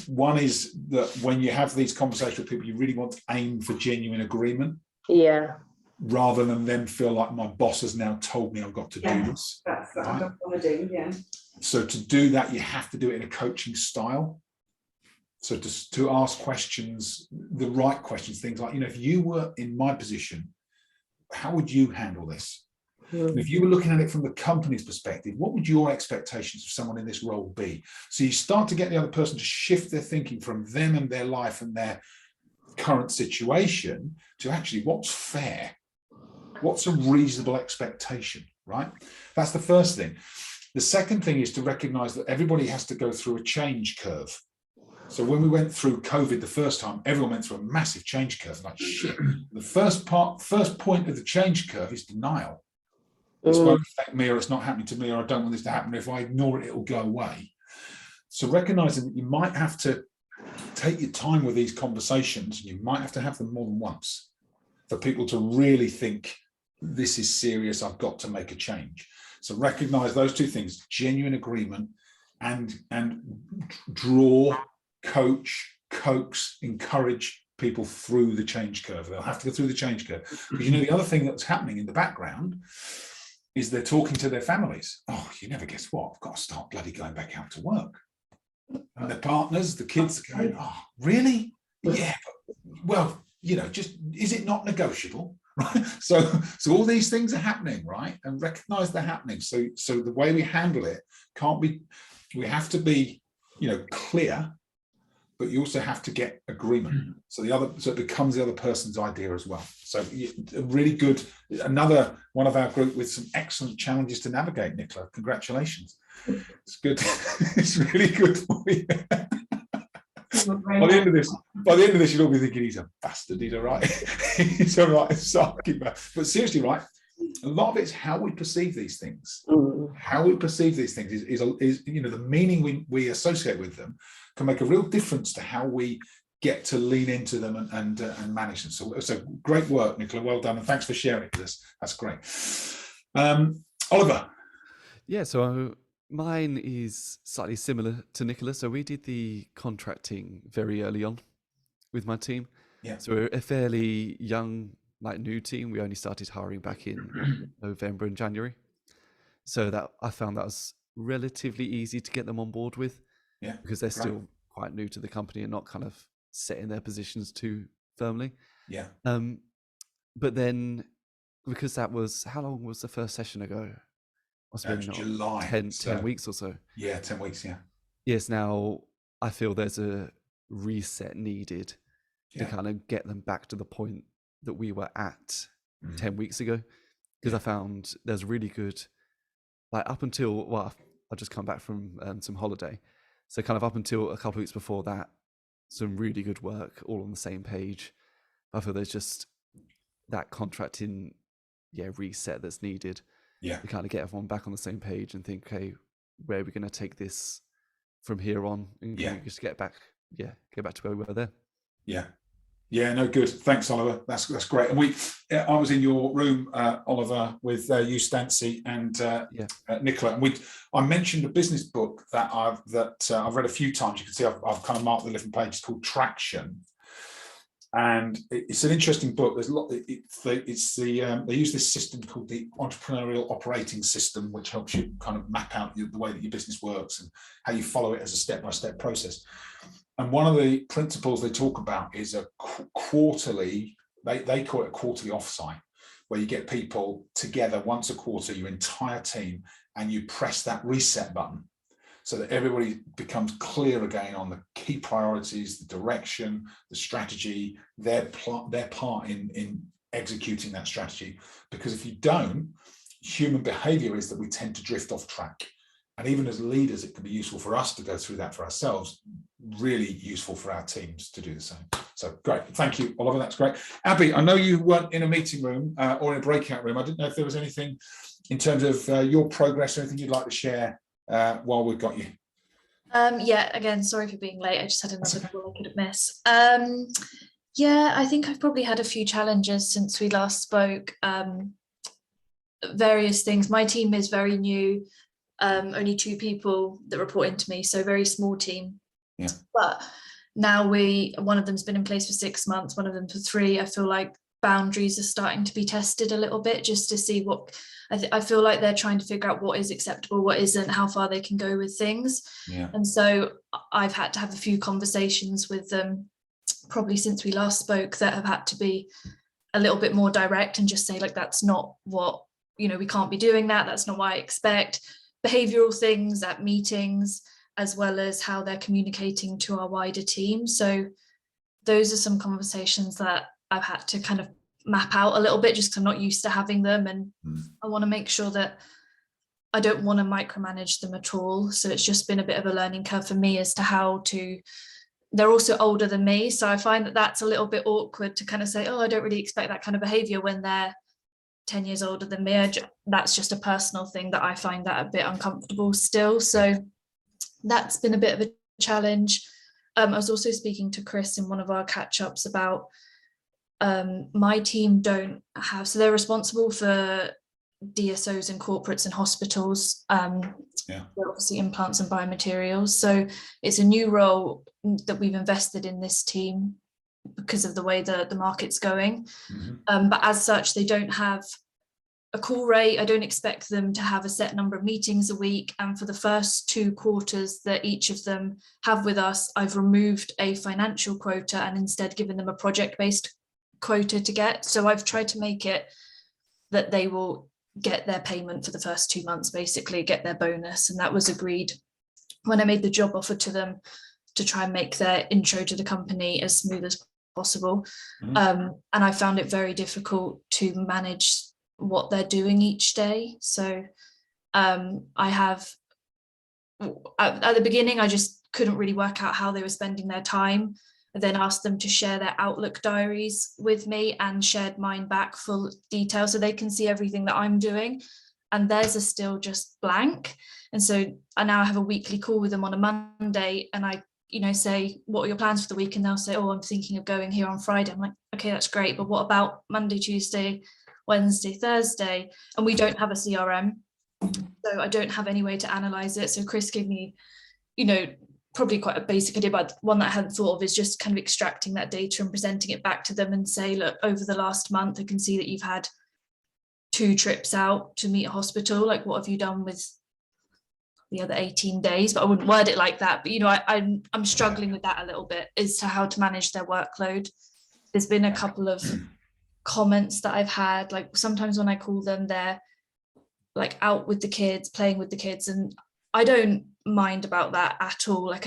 S1: One is that when you have these conversations with people, you really want to aim for genuine agreement.
S4: Yeah.
S1: Rather than them feel like my boss has now told me I've got to do this.
S6: That's what I want to do, yeah.
S1: So to do that, you have to do it in a coaching style. So to ask questions, the right questions, things like, you know, if you were in my position, how would you handle this? And if you were looking at it from the company's perspective, what would your expectations of someone in this role be? So you start to get the other person to shift their thinking from them and their life and their current situation to actually what's fair, what's a reasonable expectation, right? That's the first thing. The second thing is to recognize that everybody has to go through a change curve. So when we went through COVID the first time, everyone went through a massive change curve. Like, shit, the first point of the change curve is denial. This won't affect me, or it's not happening to me, or I don't want this to happen. If I ignore it, it'll go away. So recognizing that you might have to take your time with these conversations, you might have to have them more than once for people to really think, this is serious, I've got to make a change. So recognize those two things, genuine agreement, and draw, coach, coax, encourage people through the change curve. They'll have to go through the change curve. Because, you know, the other thing that's happening in the background is they're talking to their families. Oh, you never guess what? I've got to start bloody going back out to work. And their partners, the kids are going, oh, really? Yeah, but, well, you know, just, is it not negotiable? Right? So all these things are happening, right? And recognize they're happening. So the way we handle it can't be, we have to be, you know, clear, but you also have to get agreement. So it becomes the other person's idea as well. So really good. Another one of our group with some excellent challenges to navigate, Nicola. Congratulations. It's good. It's really good for you. By the end of this, you'll all be thinking he's a bastard. He's all right. He's all right. But seriously, right? A lot of it's how we perceive these things. How we perceive these things is the meaning we associate with them can make a real difference to how we get to lean into them and manage them. So great work, Nicola. Well done, and thanks for sharing it with us. That's great. Oliver.
S13: Yeah, so mine is slightly similar to Nicola. So we did the contracting very early on with my team.
S1: Yeah.
S13: So we're a fairly young, new team. We only started hiring back in November and January. So that I found that was relatively easy to get them on board with.
S1: Yeah.
S13: Because they're still quite new to the company and not kind of set in their positions too firmly.
S1: Yeah.
S13: But then because that was, how long was the first session ago? Must have been
S1: July.
S13: 10 weeks or so.
S1: Yeah, 10 weeks, yeah.
S13: Yes, now I feel there's a reset needed to kind of get them back to the point that we were at 10 weeks ago. Because I found there's really good, up until, I just come back from some holiday. So kind of up until a couple of weeks before that, some really good work, all on the same page. I feel there's just that contracting, reset that's needed.
S1: Yeah.
S13: To kind of get everyone back on the same page and think, okay, where are we going to take this from here on? And just get back to where we were there.
S1: Yeah. Yeah, no, good. Thanks, Oliver. That's great. And I was in your room, Oliver, with you, Stancy, and Nicola. And I mentioned a business book that I've read a few times. You can see I've kind of marked the different pages, called Traction, and it's an interesting book. There's a lot. They use this system called the Entrepreneurial Operating System, which helps you kind of map out the way that your business works and how you follow it as a step-by-step process. And one of the principles they talk about is a quarterly, they call it a quarterly offsite, where you get people together once a quarter, your entire team, and you press that reset button so that everybody becomes clear again on the key priorities, the direction, the strategy, their part in executing that strategy. Because if you don't, human behavior is that we tend to drift off track. And even as leaders, it can be useful for us to go through that for ourselves, really useful for our teams to do the same. So great. Thank you, Oliver. That's great. Abby, I know you weren't in a meeting room or in a breakout room. I didn't know if there was anything in terms of your progress or anything you'd like to share while we've got you.
S11: Again, sorry for being late. I just had another call I couldn't miss. I think I've probably had a few challenges since we last spoke. Various things. My team is very new. Only 2 people that report into me, so very small team.
S1: Yeah.
S11: But now one of them's been in place for 6 months, one of them for 3. I feel like boundaries are starting to be tested a little bit, just to see what I feel like they're trying to figure out what is acceptable, what isn't, how far they can go with things.
S1: Yeah.
S11: And so I've had to have a few conversations with them, probably since we last spoke, that have had to be a little bit more direct and just say, like, that's not what, we can't be doing that. That's not what I expect. Behavioural things at meetings, as well as how they're communicating to our wider team. So those are some conversations that I've had to kind of map out a little bit, just because I'm not used to having them, and I want to make sure that I don't want to micromanage them at all. So it's just been a bit of a learning curve for me as to how to. They're also older than me, so I find that that's a little bit awkward to kind of say, oh, I don't really expect that kind of behaviour when they're 10 years older than me. That's just a personal thing that I find that a bit uncomfortable still. So that's been a bit of a challenge. I was also speaking to Chris in one of our catch-ups about my team don't have, so they're responsible for DSOs and corporates and hospitals, obviously implants and biomaterials. So it's a new role that we've invested in this team because of the way the market's going. But as such, they don't have a call rate. I don't expect them to have a set number of meetings a week. And for the first 2 quarters that each of them have with us, I've removed a financial quota and instead given them a project-based quota to get. So I've tried to make it that they will get their payment for the first 2 months, basically get their bonus. And that was agreed when I made the job offer to them to try and make their intro to the company as smooth as possible.
S1: Mhm.
S11: And I found it very difficult to manage what they're doing each day. So I have, at the beginning, I just couldn't really work out how they were spending their time. I then asked them to share their Outlook diaries with me and shared mine back full detail so they can see everything that I'm doing. And theirs are still just blank. And so I now have a weekly call with them on a Monday, and I, say, what are your plans for the week? And they'll say, oh, I'm thinking of going here on Friday. I'm like, okay, that's great. But what about Monday, Tuesday, Wednesday, Thursday? And we don't have a CRM. So I don't have any way to analyze it. So Chris gave me, probably quite a basic idea, but one that I hadn't thought of is just kind of extracting that data and presenting it back to them and say, look, over the last month, I can see that you've had 2 trips out to meet a hospital. Like, what have you done with the other 18 days? But I wouldn't word it like that. But, I'm struggling with that a little bit as to how to manage their workload. There's been a couple of comments that I've had, like sometimes when I call them, they're like out with the kids, playing with the kids, and I don't mind about that at all. Like,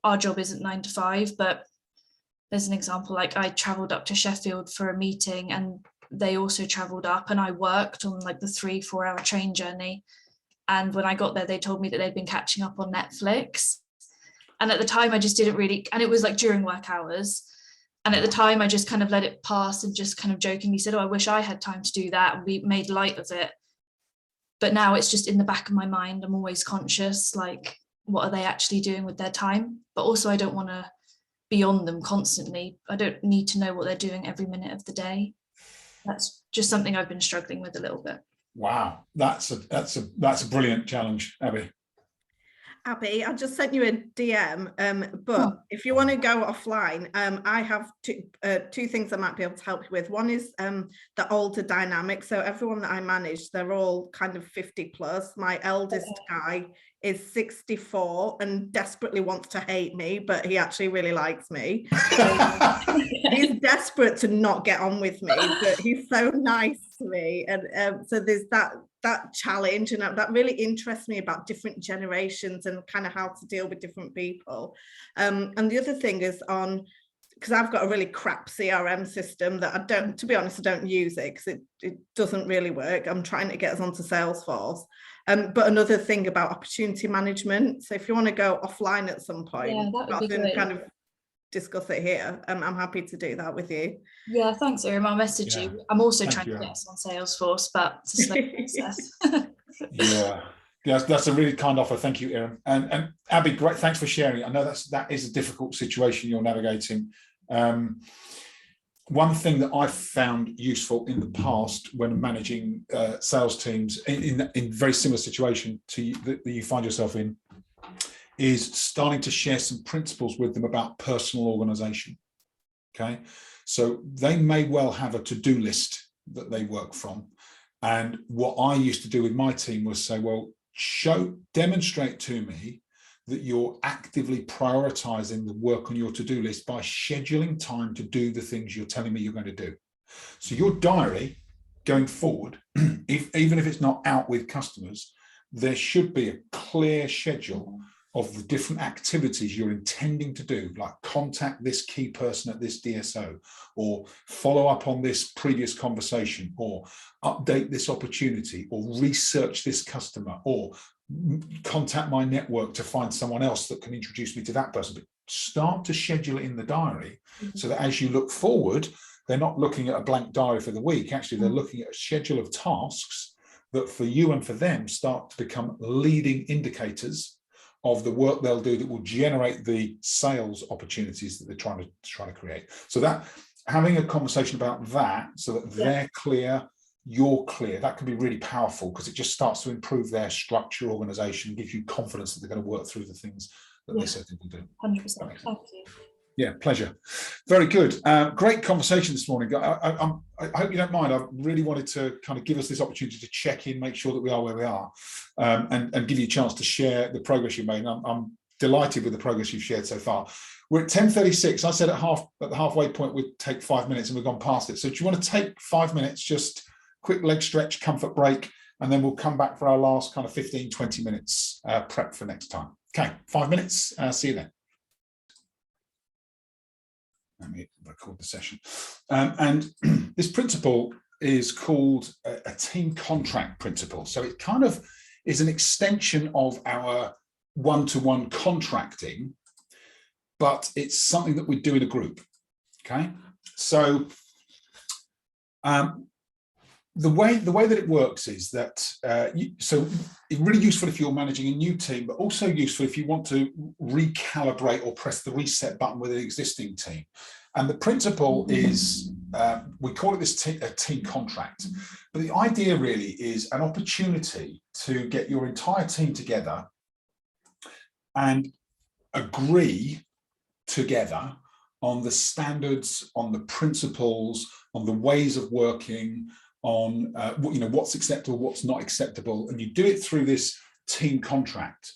S11: our job isn't 9 to 5, but there's an example, like I traveled up to Sheffield for a meeting and they also traveled up, and I worked on like the 3-4 hour train journey. And when I got there, they told me that they'd been catching up on Netflix. And at the time I just didn't really, and it was like during work hours. And at the time I just kind of let it pass and just kind of jokingly said, oh, I wish I had time to do that. And we made light of it. But now it's just in the back of my mind. I'm always conscious, like, what are they actually doing with their time? But also I don't want to be on them constantly. I don't need to know what they're doing every minute of the day. That's just something I've been struggling with a little bit.
S1: Wow, that's a brilliant challenge, Abby.
S8: Abby, I just sent you a DM, but if you want to go offline, I have two things I might be able to help you with. One is the older dynamic. So everyone that I manage, they're all kind of 50 plus. My eldest guy is 64 and desperately wants to hate me, but he actually really likes me. He's desperate to not get on with me, but he's so nice to me. And so there's that challenge, and that really interests me about different generations and kind of how to deal with different people. And the other thing is because I've got a really crap CRM system that I don't use it because it doesn't really work. I'm trying to get us onto Salesforce. But another thing about opportunity management. So if you want to go offline at some point, rather than kind of discuss it here, I'm happy to do that with you.
S11: Yeah, thanks, Irem. I'll message you. I'm also trying to get us on Salesforce, but it's a slow process.
S1: Yeah, that's a really kind offer. Thank you, Irem. And Abby, great. Thanks for sharing. I know that is a difficult situation you're navigating. One thing that I've found useful in the past when managing sales teams in very similar situation to you, that you find yourself in, is starting to share some principles with them about personal organization. Okay, so they may well have a to-do list that they work from. And what I used to do with my team was say, well, demonstrate to me that you're actively prioritizing the work on your to-do list by scheduling time to do the things you're telling me you're going to do. So your diary going forward, even if it's not out with customers, there should be a clear schedule of the different activities you're intending to do, like contact this key person at this DSO, or follow up on this previous conversation, or update this opportunity, or research this customer, or contact my network to find someone else that can introduce me to that person. But start to schedule it in the diary so that as you look forward, they're not looking at a blank diary for the week. Actually, they're looking at a schedule of tasks that for you and for them start to become leading indicators of the work they'll do that will generate the sales opportunities that they're trying to create. So that having a conversation about that, so that they're clear, you're clear, that can be really powerful, because it just starts to improve their structure, organization, gives you confidence that they're going to work through the things that they said they will do.
S11: 100%. Thank you.
S1: Yeah, pleasure. Very good. Great conversation this morning. I hope you don't mind. I really wanted to kind of give us this opportunity to check in, make sure that we are where we are, and give you a chance to share the progress you've made. And I'm delighted with the progress you've shared so far. We're at 10:36. I said at the halfway point we'd take 5 minutes, and we've gone past it. So do you want to take 5 minutes, just quick leg stretch, comfort break, and then we'll come back for our last kind of 15, 20 minutes prep for next time. Okay, 5 minutes. See you then. Let me record the session. And this principle is called a team contract principle. So it kind of is an extension of our one-to-one contracting, but it's something that we do in a group. Okay, so the way that it works is that so it's really useful if you're managing a new team, but also useful if you want to recalibrate or press the reset button with an existing team. And the principle is, we call it a team contract, but the idea really is an opportunity to get your entire team together and agree together on the standards, on the principles, on the ways of working, on what's acceptable, what's not acceptable, and you do it through this team contract.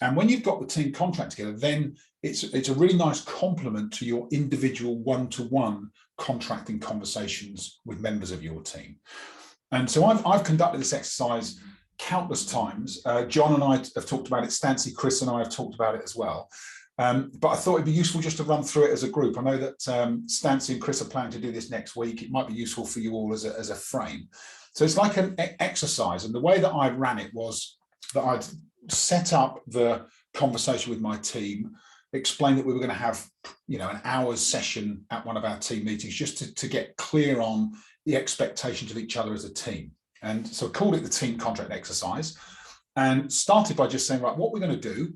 S1: And when you've got the team contract together, then it's a really nice complement to your individual one-to-one contracting conversations with members of your team. And so I've conducted this exercise countless times. John and I have talked about it. Stancy, Chris, and I have talked about it as well. But I thought it'd be useful just to run through it as a group. I know that Stancy and Chris are planning to do this next week. It might be useful for you all as a frame. So it's like an exercise. And the way that I ran it was that I'd set up the conversation with my team, explain that we were going to have, an hour's session at one of our team meetings, just to get clear on the expectations of each other as a team. And so I called it the team contract exercise and started by just saying, right, what we're going to do,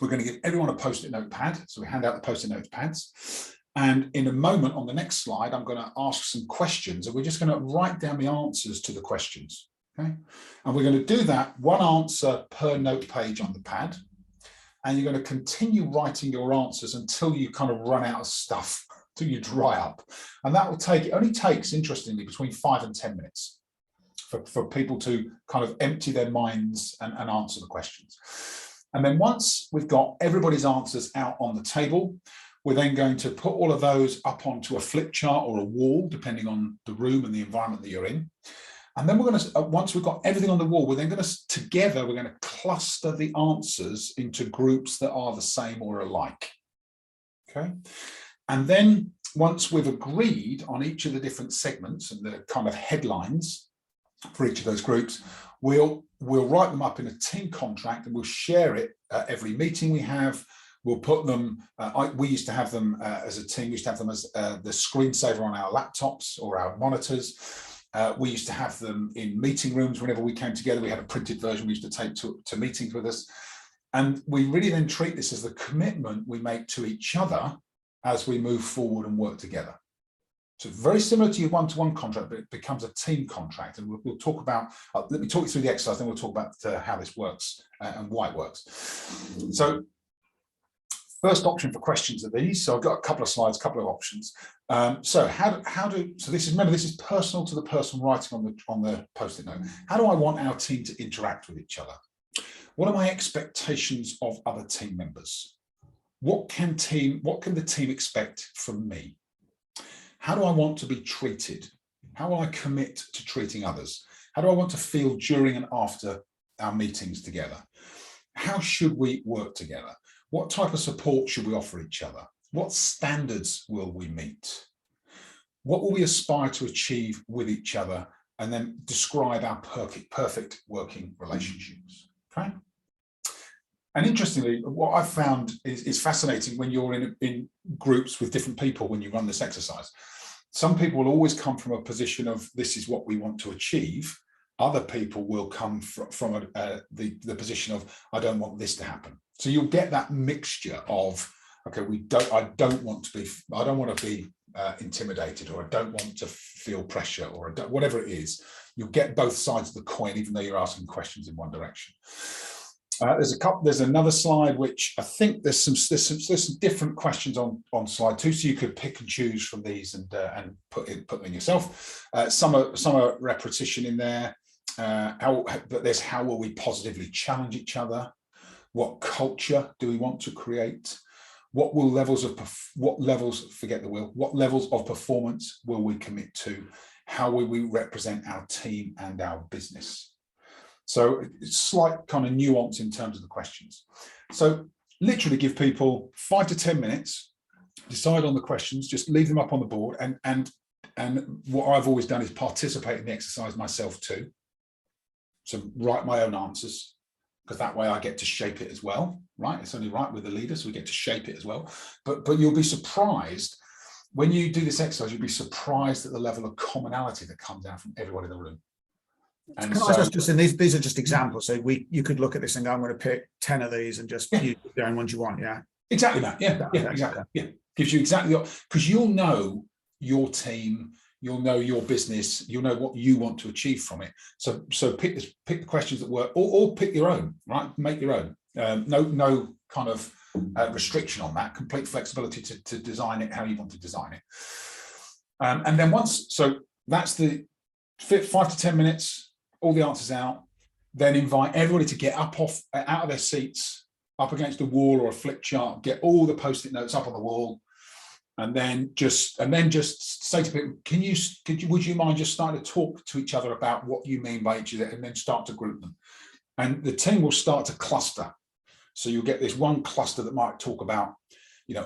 S1: we're going to give everyone a Post-it notepad. So we hand out the Post-it notepads. And in a moment on the next slide, I'm going to ask some questions and we're just going to write down the answers to the questions. Okay. And we're going to do that one answer per note page on the pad. And you're going to continue writing your answers until you kind of run out of stuff, until you dry up. And that will take, it only takes, interestingly, between 5 and 10 minutes for people to kind of empty their minds and answer the questions. And then once we've got everybody's answers out on the table, we're then going to put all of those up onto a flip chart or a wall, depending on the room and the environment that you're in. And then we're going to, once we've got everything on the wall, we're then going to, together, we're going to cluster the answers into groups that are the same or alike. Okay. And then once we've agreed on each of the different segments and the kind of headlines for each of those groups, we'll write them up in a team contract and we'll share it at every meeting we have. We'll put them, we used to have them as a team, we used to have them as the screensaver on our laptops or our monitors. We used to have them in meeting rooms whenever we came together. We had a printed version we used to take to meetings with us. And we really then treat this as the commitment we make to each other as we move forward and work together. So very similar to your one-to-one contract, but it becomes a team contract. And we'll talk about, let me talk you through the exercise, then we'll talk about how this works and why it works. So first option for questions are these. So I've got a couple of slides, a couple of options. So this is personal to the person writing on the Post-it note. How do I want our team to interact with each other? What are my expectations of other team members? What can the team expect from me? How do I want to be treated? How will I commit to treating others? How do I want to feel during and after our meetings together? How should we work together? What type of support should we offer each other? What standards will we meet? What will we aspire to achieve with each other? And then describe our perfect working relationships. Okay. And interestingly, what I've found is fascinating when you're in groups with different people when you run this exercise. Some people will always come from a position of this is what we want to achieve. Other people will come from the position of I don't want this to happen. So you'll get that mixture of okay, I don't want to be intimidated, or I don't want to feel pressure, or whatever it is. You'll get both sides of the coin, even though you're asking questions in one direction. There's another slide which I think there's some different questions on slide 2, so you could pick and choose from these and put them in yourself. Some are repetition in there. But there's how will we positively challenge each other? What culture do we want to create? What levels of performance will we commit to? How will we represent our team and our business? So it's slight kind of nuance in terms of the questions. So literally give people 5 to 10 minutes decide on the questions, just leave them up on the board, and what I've always done is participate in the exercise myself too. So write my own answers, because that way I get to shape it as well, right? It's only right with the leader, so we get to shape it as well. But you'll be surprised when you do this exercise, you'll be surprised at the level of commonality that comes out from everyone in the room. And
S9: Can I just and these are just examples. So you could look at this and go, I'm going to pick 10 of these and just use the own ones you want. Yeah.
S1: Exactly that. Yeah, exactly. Yeah. Gives you exactly, because you'll know your team, you'll know your business, you'll know what you want to achieve from it. So pick the questions that work, or pick your own, right? Make your own. No kind of restriction on that. Complete flexibility to design it how you want to design it. And then so that's the 5 to 10 minutes, all the answers out. Then invite everybody to get out of their seats, up against a wall or a flip chart, get all the post-it notes up on the wall. And then just say to people, would you mind just starting to talk to each other about what you mean by each of that, and then start to group them. And the team will start to cluster. So you'll get this one cluster that might talk about,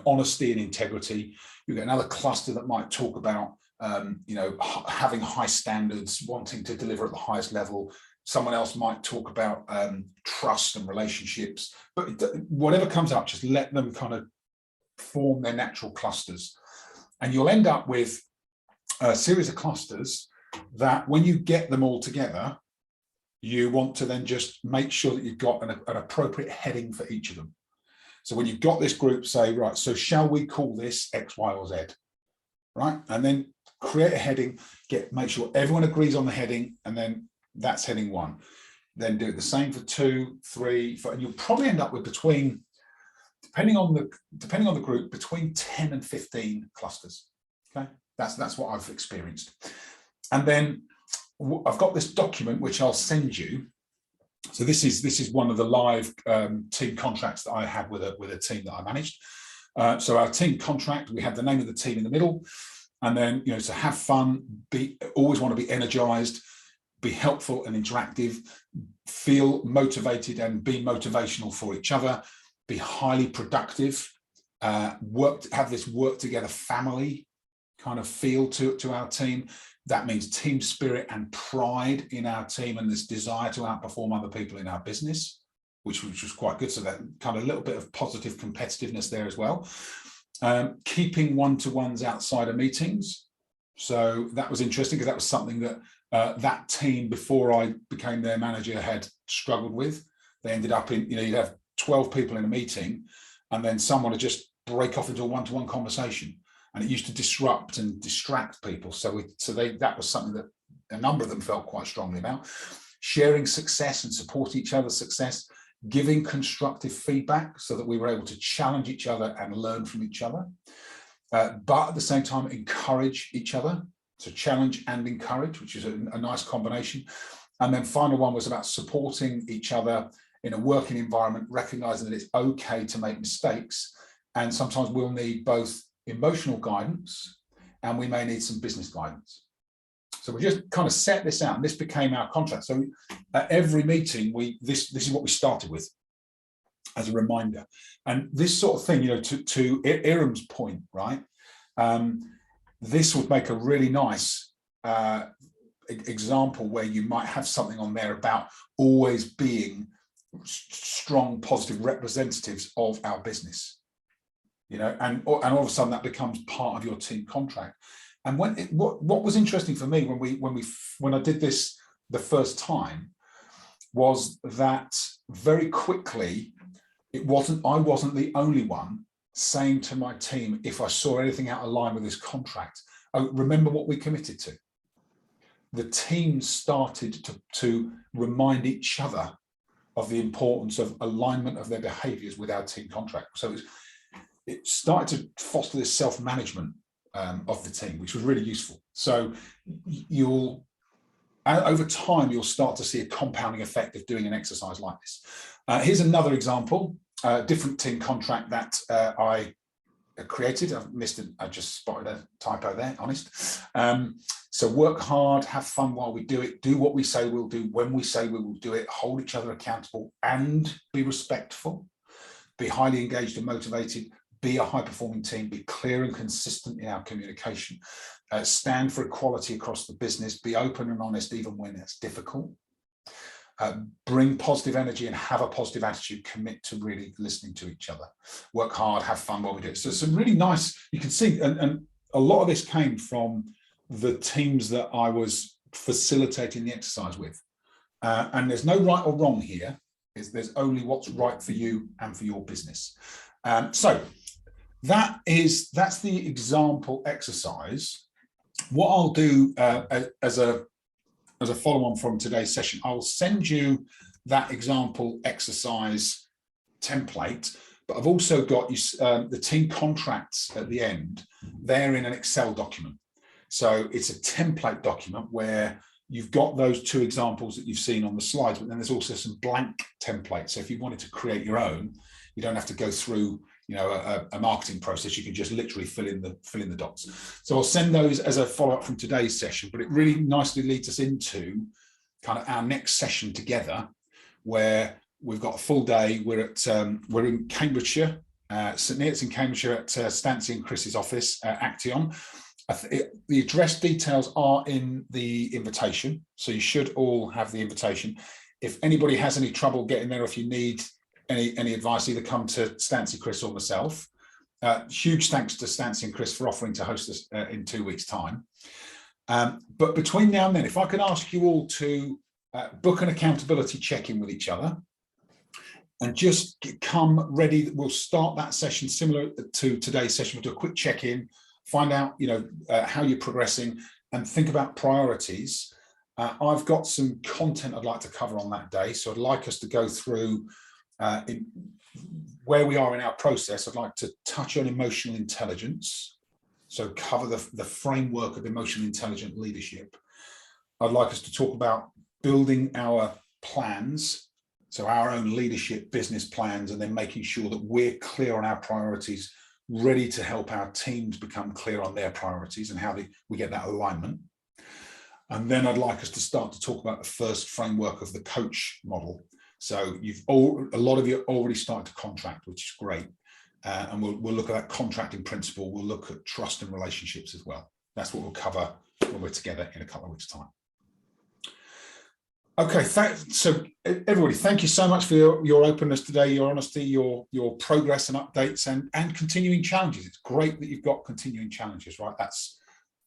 S1: honesty and integrity. You get another cluster that might talk about, having high standards, wanting to deliver at the highest level. Someone else might talk about trust and relationships. But whatever comes up, just let them kind of form their natural clusters, and you'll end up with a series of clusters that when you get them all together, you want to then just make sure that you've got an appropriate heading for each of them. So when you've got this group, say, right, so shall we call this X, Y, or Z, right? And then create a heading, make sure everyone agrees on the heading, and then that's heading 1. Then do it the same for 2, 3, 4, and you'll probably end up with depending on the group, between 10 and 15 clusters. Okay, that's what I've experienced. And then I've got this document which I'll send you. So this is one of the live team contracts that I had with a team that I managed. So our team contract, we have the name of the team in the middle, and then to have fun, always want to be energized, be helpful and interactive, feel motivated and be motivational for each other, be highly productive, have this work together family kind of feel to our team. That means team spirit and pride in our team, and this desire to outperform other people in our business, which was quite good. So that kind of a little bit of positive competitiveness there as well. Keeping one-to-ones outside of meetings. So that was interesting, because that was something that that team, before I became their manager, had struggled with. They ended up in, you'd have 12 people in a meeting, and then someone would just break off into a one-to-one conversation, and it used to disrupt and distract people. So that was something that a number of them felt quite strongly about. Sharing success and support each other's success, giving constructive feedback so that we were able to challenge each other and learn from each other, but at the same time encourage each other. So challenge and encourage, which is a nice combination. And then final one was about supporting each other in a working environment, recognizing that it's okay to make mistakes, and sometimes we'll need both emotional guidance and we may need some business guidance. So we just kind of set this out, and this became our contract. So at every meeting, this is what we started with as a reminder. And this sort of thing, to Iram's point, right? This would make a really nice example where you might have something on there about always being strong, positive representatives of our business, and all of a sudden that becomes part of your team contract. And what was interesting for me when I did this the first time was that very quickly I wasn't the only one saying to my team, if I saw anything out of line with this contract, remember what we committed to. The team started to remind each other of the importance of alignment of their behaviors with our team contract. So it started to foster this self-management of the team, which was really useful. So over time, you'll start to see a compounding effect of doing an exercise like this. Here's another example, different team contract that I created. I just spotted a typo there, honest. So work hard, have fun while we do it, do what we say we'll do when we say we will do it, hold each other accountable and be respectful, be highly engaged and motivated, be a high-performing team, be clear and consistent in our communication, stand for equality across the business, be open and honest even when it's difficult, bring positive energy and have a positive attitude, commit to really listening to each other, work hard, have fun while we do it. So some really nice, you can see, and a lot of this came from the teams that I was facilitating the exercise with. And there's no right or wrong here. There's only what's right for you and for your business. So that's the example exercise. What I'll do as a follow-on from today's session, I'll send you that example exercise template, but I've also got you the team contracts at the end. They're in an Excel document. So it's a template document where you've got those two examples that you've seen on the slides, but then there's also some blank templates. So if you wanted to create your own, you don't have to go through, you know, a marketing process. You can just literally fill in the dots. So I'll send those as a follow-up from today's session, but it really nicely leads us into kind of our next session together, where we've got a full day. We're in Cambridgeshire, St Neots in Cambridgeshire at Stancy and Chris's office, Action. The address details are in the invitation, so you should all have the invitation. If anybody has any trouble getting there, or if you need any advice, either come to Stancy, Chris, or myself. Huge thanks to Stancy and Chris for offering to host us in 2 weeks' time. But between now and then, if I could ask you all to book an accountability check-in with each other, and just come ready. We'll start that session similar to today's session. We'll do a quick check-in, find out, you know, how you're progressing, and think about priorities. I've got some content I'd like to cover on that day, so I'd like us to go through where we are in our process. I'd like to touch on emotional intelligence, so cover the framework of emotionally intelligent leadership. I'd like us to talk about building our plans, so our own leadership business plans, and then making sure that we're clear on our priorities, ready to help our teams become clear on their priorities and how we get that alignment. And then I'd like us to start to talk about the first framework of the coach model. So a lot of you already started to contract, which is great. And we'll look at that contracting principle. We'll look at trust and relationships as well. That's what we'll cover when we're together in a couple of weeks' time. Okay, so everybody, thank you so much for your openness today, your honesty, your progress and updates, and continuing challenges. It's great that you've got continuing challenges, right?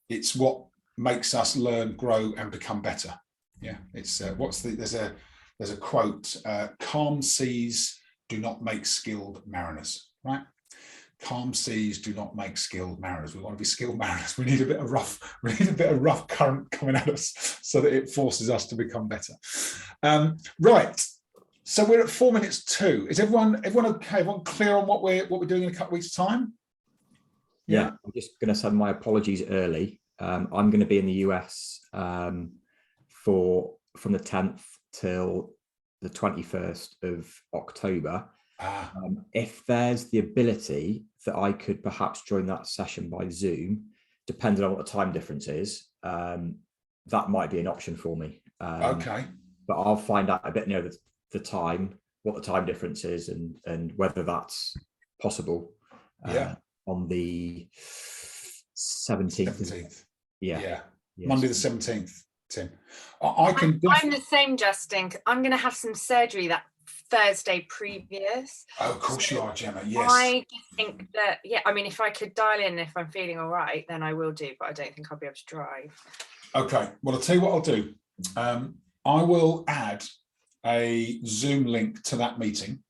S1: It's what makes us learn, grow, and become better. Yeah, it's there's a quote: "Calm seas do not make skilled mariners." Right? Calm seas do not make skilled mariners. We want to be skilled mariners. We need a bit of rough current coming at us so that it forces us to become better. Right. So we're at 4 minutes to. Is everyone okay? Everyone clear on what we're doing in a couple of weeks' time?
S3: Yeah, I'm just going to send my apologies early. I'm going to be in the US from the 10th till the 21st of October. If there's the ability that I could perhaps join that session by Zoom, depending on what the time difference is, that might be an option for me.
S1: Okay.
S3: But I'll find out a bit near the time, what the time difference is, and whether that's possible. On the 17th. Yeah.
S1: Monday the 17th, Tim.
S5: I'm the same, Justin. I'm going to have some surgery that Thursday previous.
S1: Oh, of course you are, Gemma. Yes.
S5: I think that, I mean, if I could dial in, if I'm feeling all right, then I will do, but I don't think I'll be able to drive. Okay.
S1: Well, I'll tell you what I'll do. I will add a Zoom link to that meeting.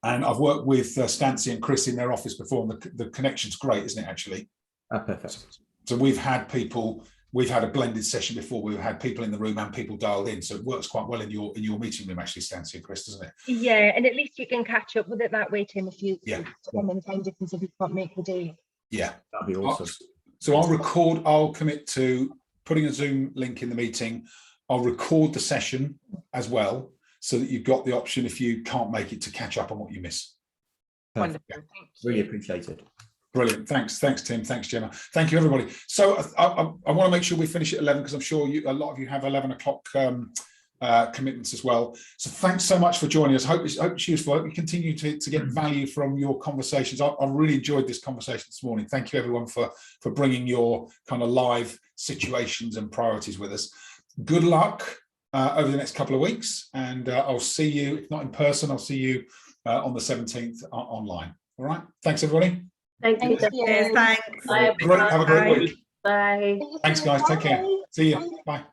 S1: And I've worked with Stancy and Chris in their office before, and the connection's great, isn't it, actually?
S3: Perfect.
S1: So we've had a blended session before. We've had people in the room and people dialed in, so it works quite well in your meeting room, actually, Stancy and Chris, doesn't it?
S2: Yeah, and at least you can catch up with it that way, Tim, if you the time difference if you can't make the day.
S1: Yeah,
S3: that'd be awesome.
S1: So I'll commit to putting a Zoom link in the meeting. I'll record the session as well, so that you've got the option, if you can't make it, to catch up on what you miss.
S5: Wonderful. Thank you.
S3: Really appreciated.
S1: Brilliant. Thanks, Tim. Thanks, Gemma. Thank you, everybody. So I want to make sure we finish at 11, because I'm sure a lot of you have 11 o'clock commitments as well. So thanks so much for joining us. Hope it's useful. Hope you continue to get value from your conversations. I've really enjoyed this conversation this morning. Thank you everyone for bringing your kind of live situations and priorities with us. Good luck over the next couple of weeks, and I'll see you, if not in person, I'll see you on the 17th online. All right. Thanks everybody.
S4: Thank you.
S8: Thanks.
S4: Bye.
S1: Have a great week.
S4: Bye.
S1: Thanks guys. Take care. See you. Bye.